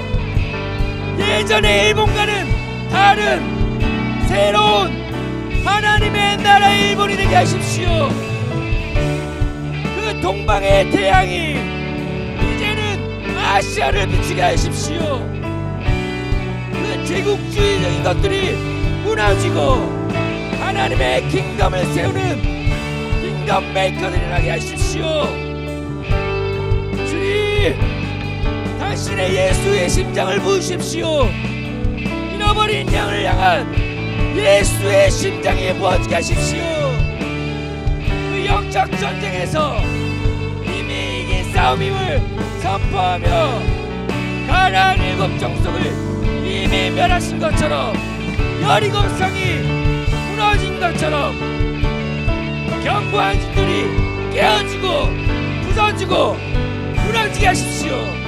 예전의 일본과는 다른 새로운 하나님의 나라의 일본이 되게 하십시오. 그 동방의 태양이 이제는 아시아를 비추게 하십시오. 그 제국주의적인 것들이 무너지고 하나님의 킹덤을 세우는 킹덤 메이커들이 나게 하십시오. 주님, 당신의 예수의 심장을 부으십시오. 잃어버린 양을 향한 예수의 심장에 부어지게 하십시오. 그 영적 전쟁에서 이미 이긴 싸움임을 선포하며 가나안 7 종족을 이미 멸하신 것처럼 여리고성이 무너진 것처럼 견고한 집들이 깨어지고 부서지고 무너지게 하십시오.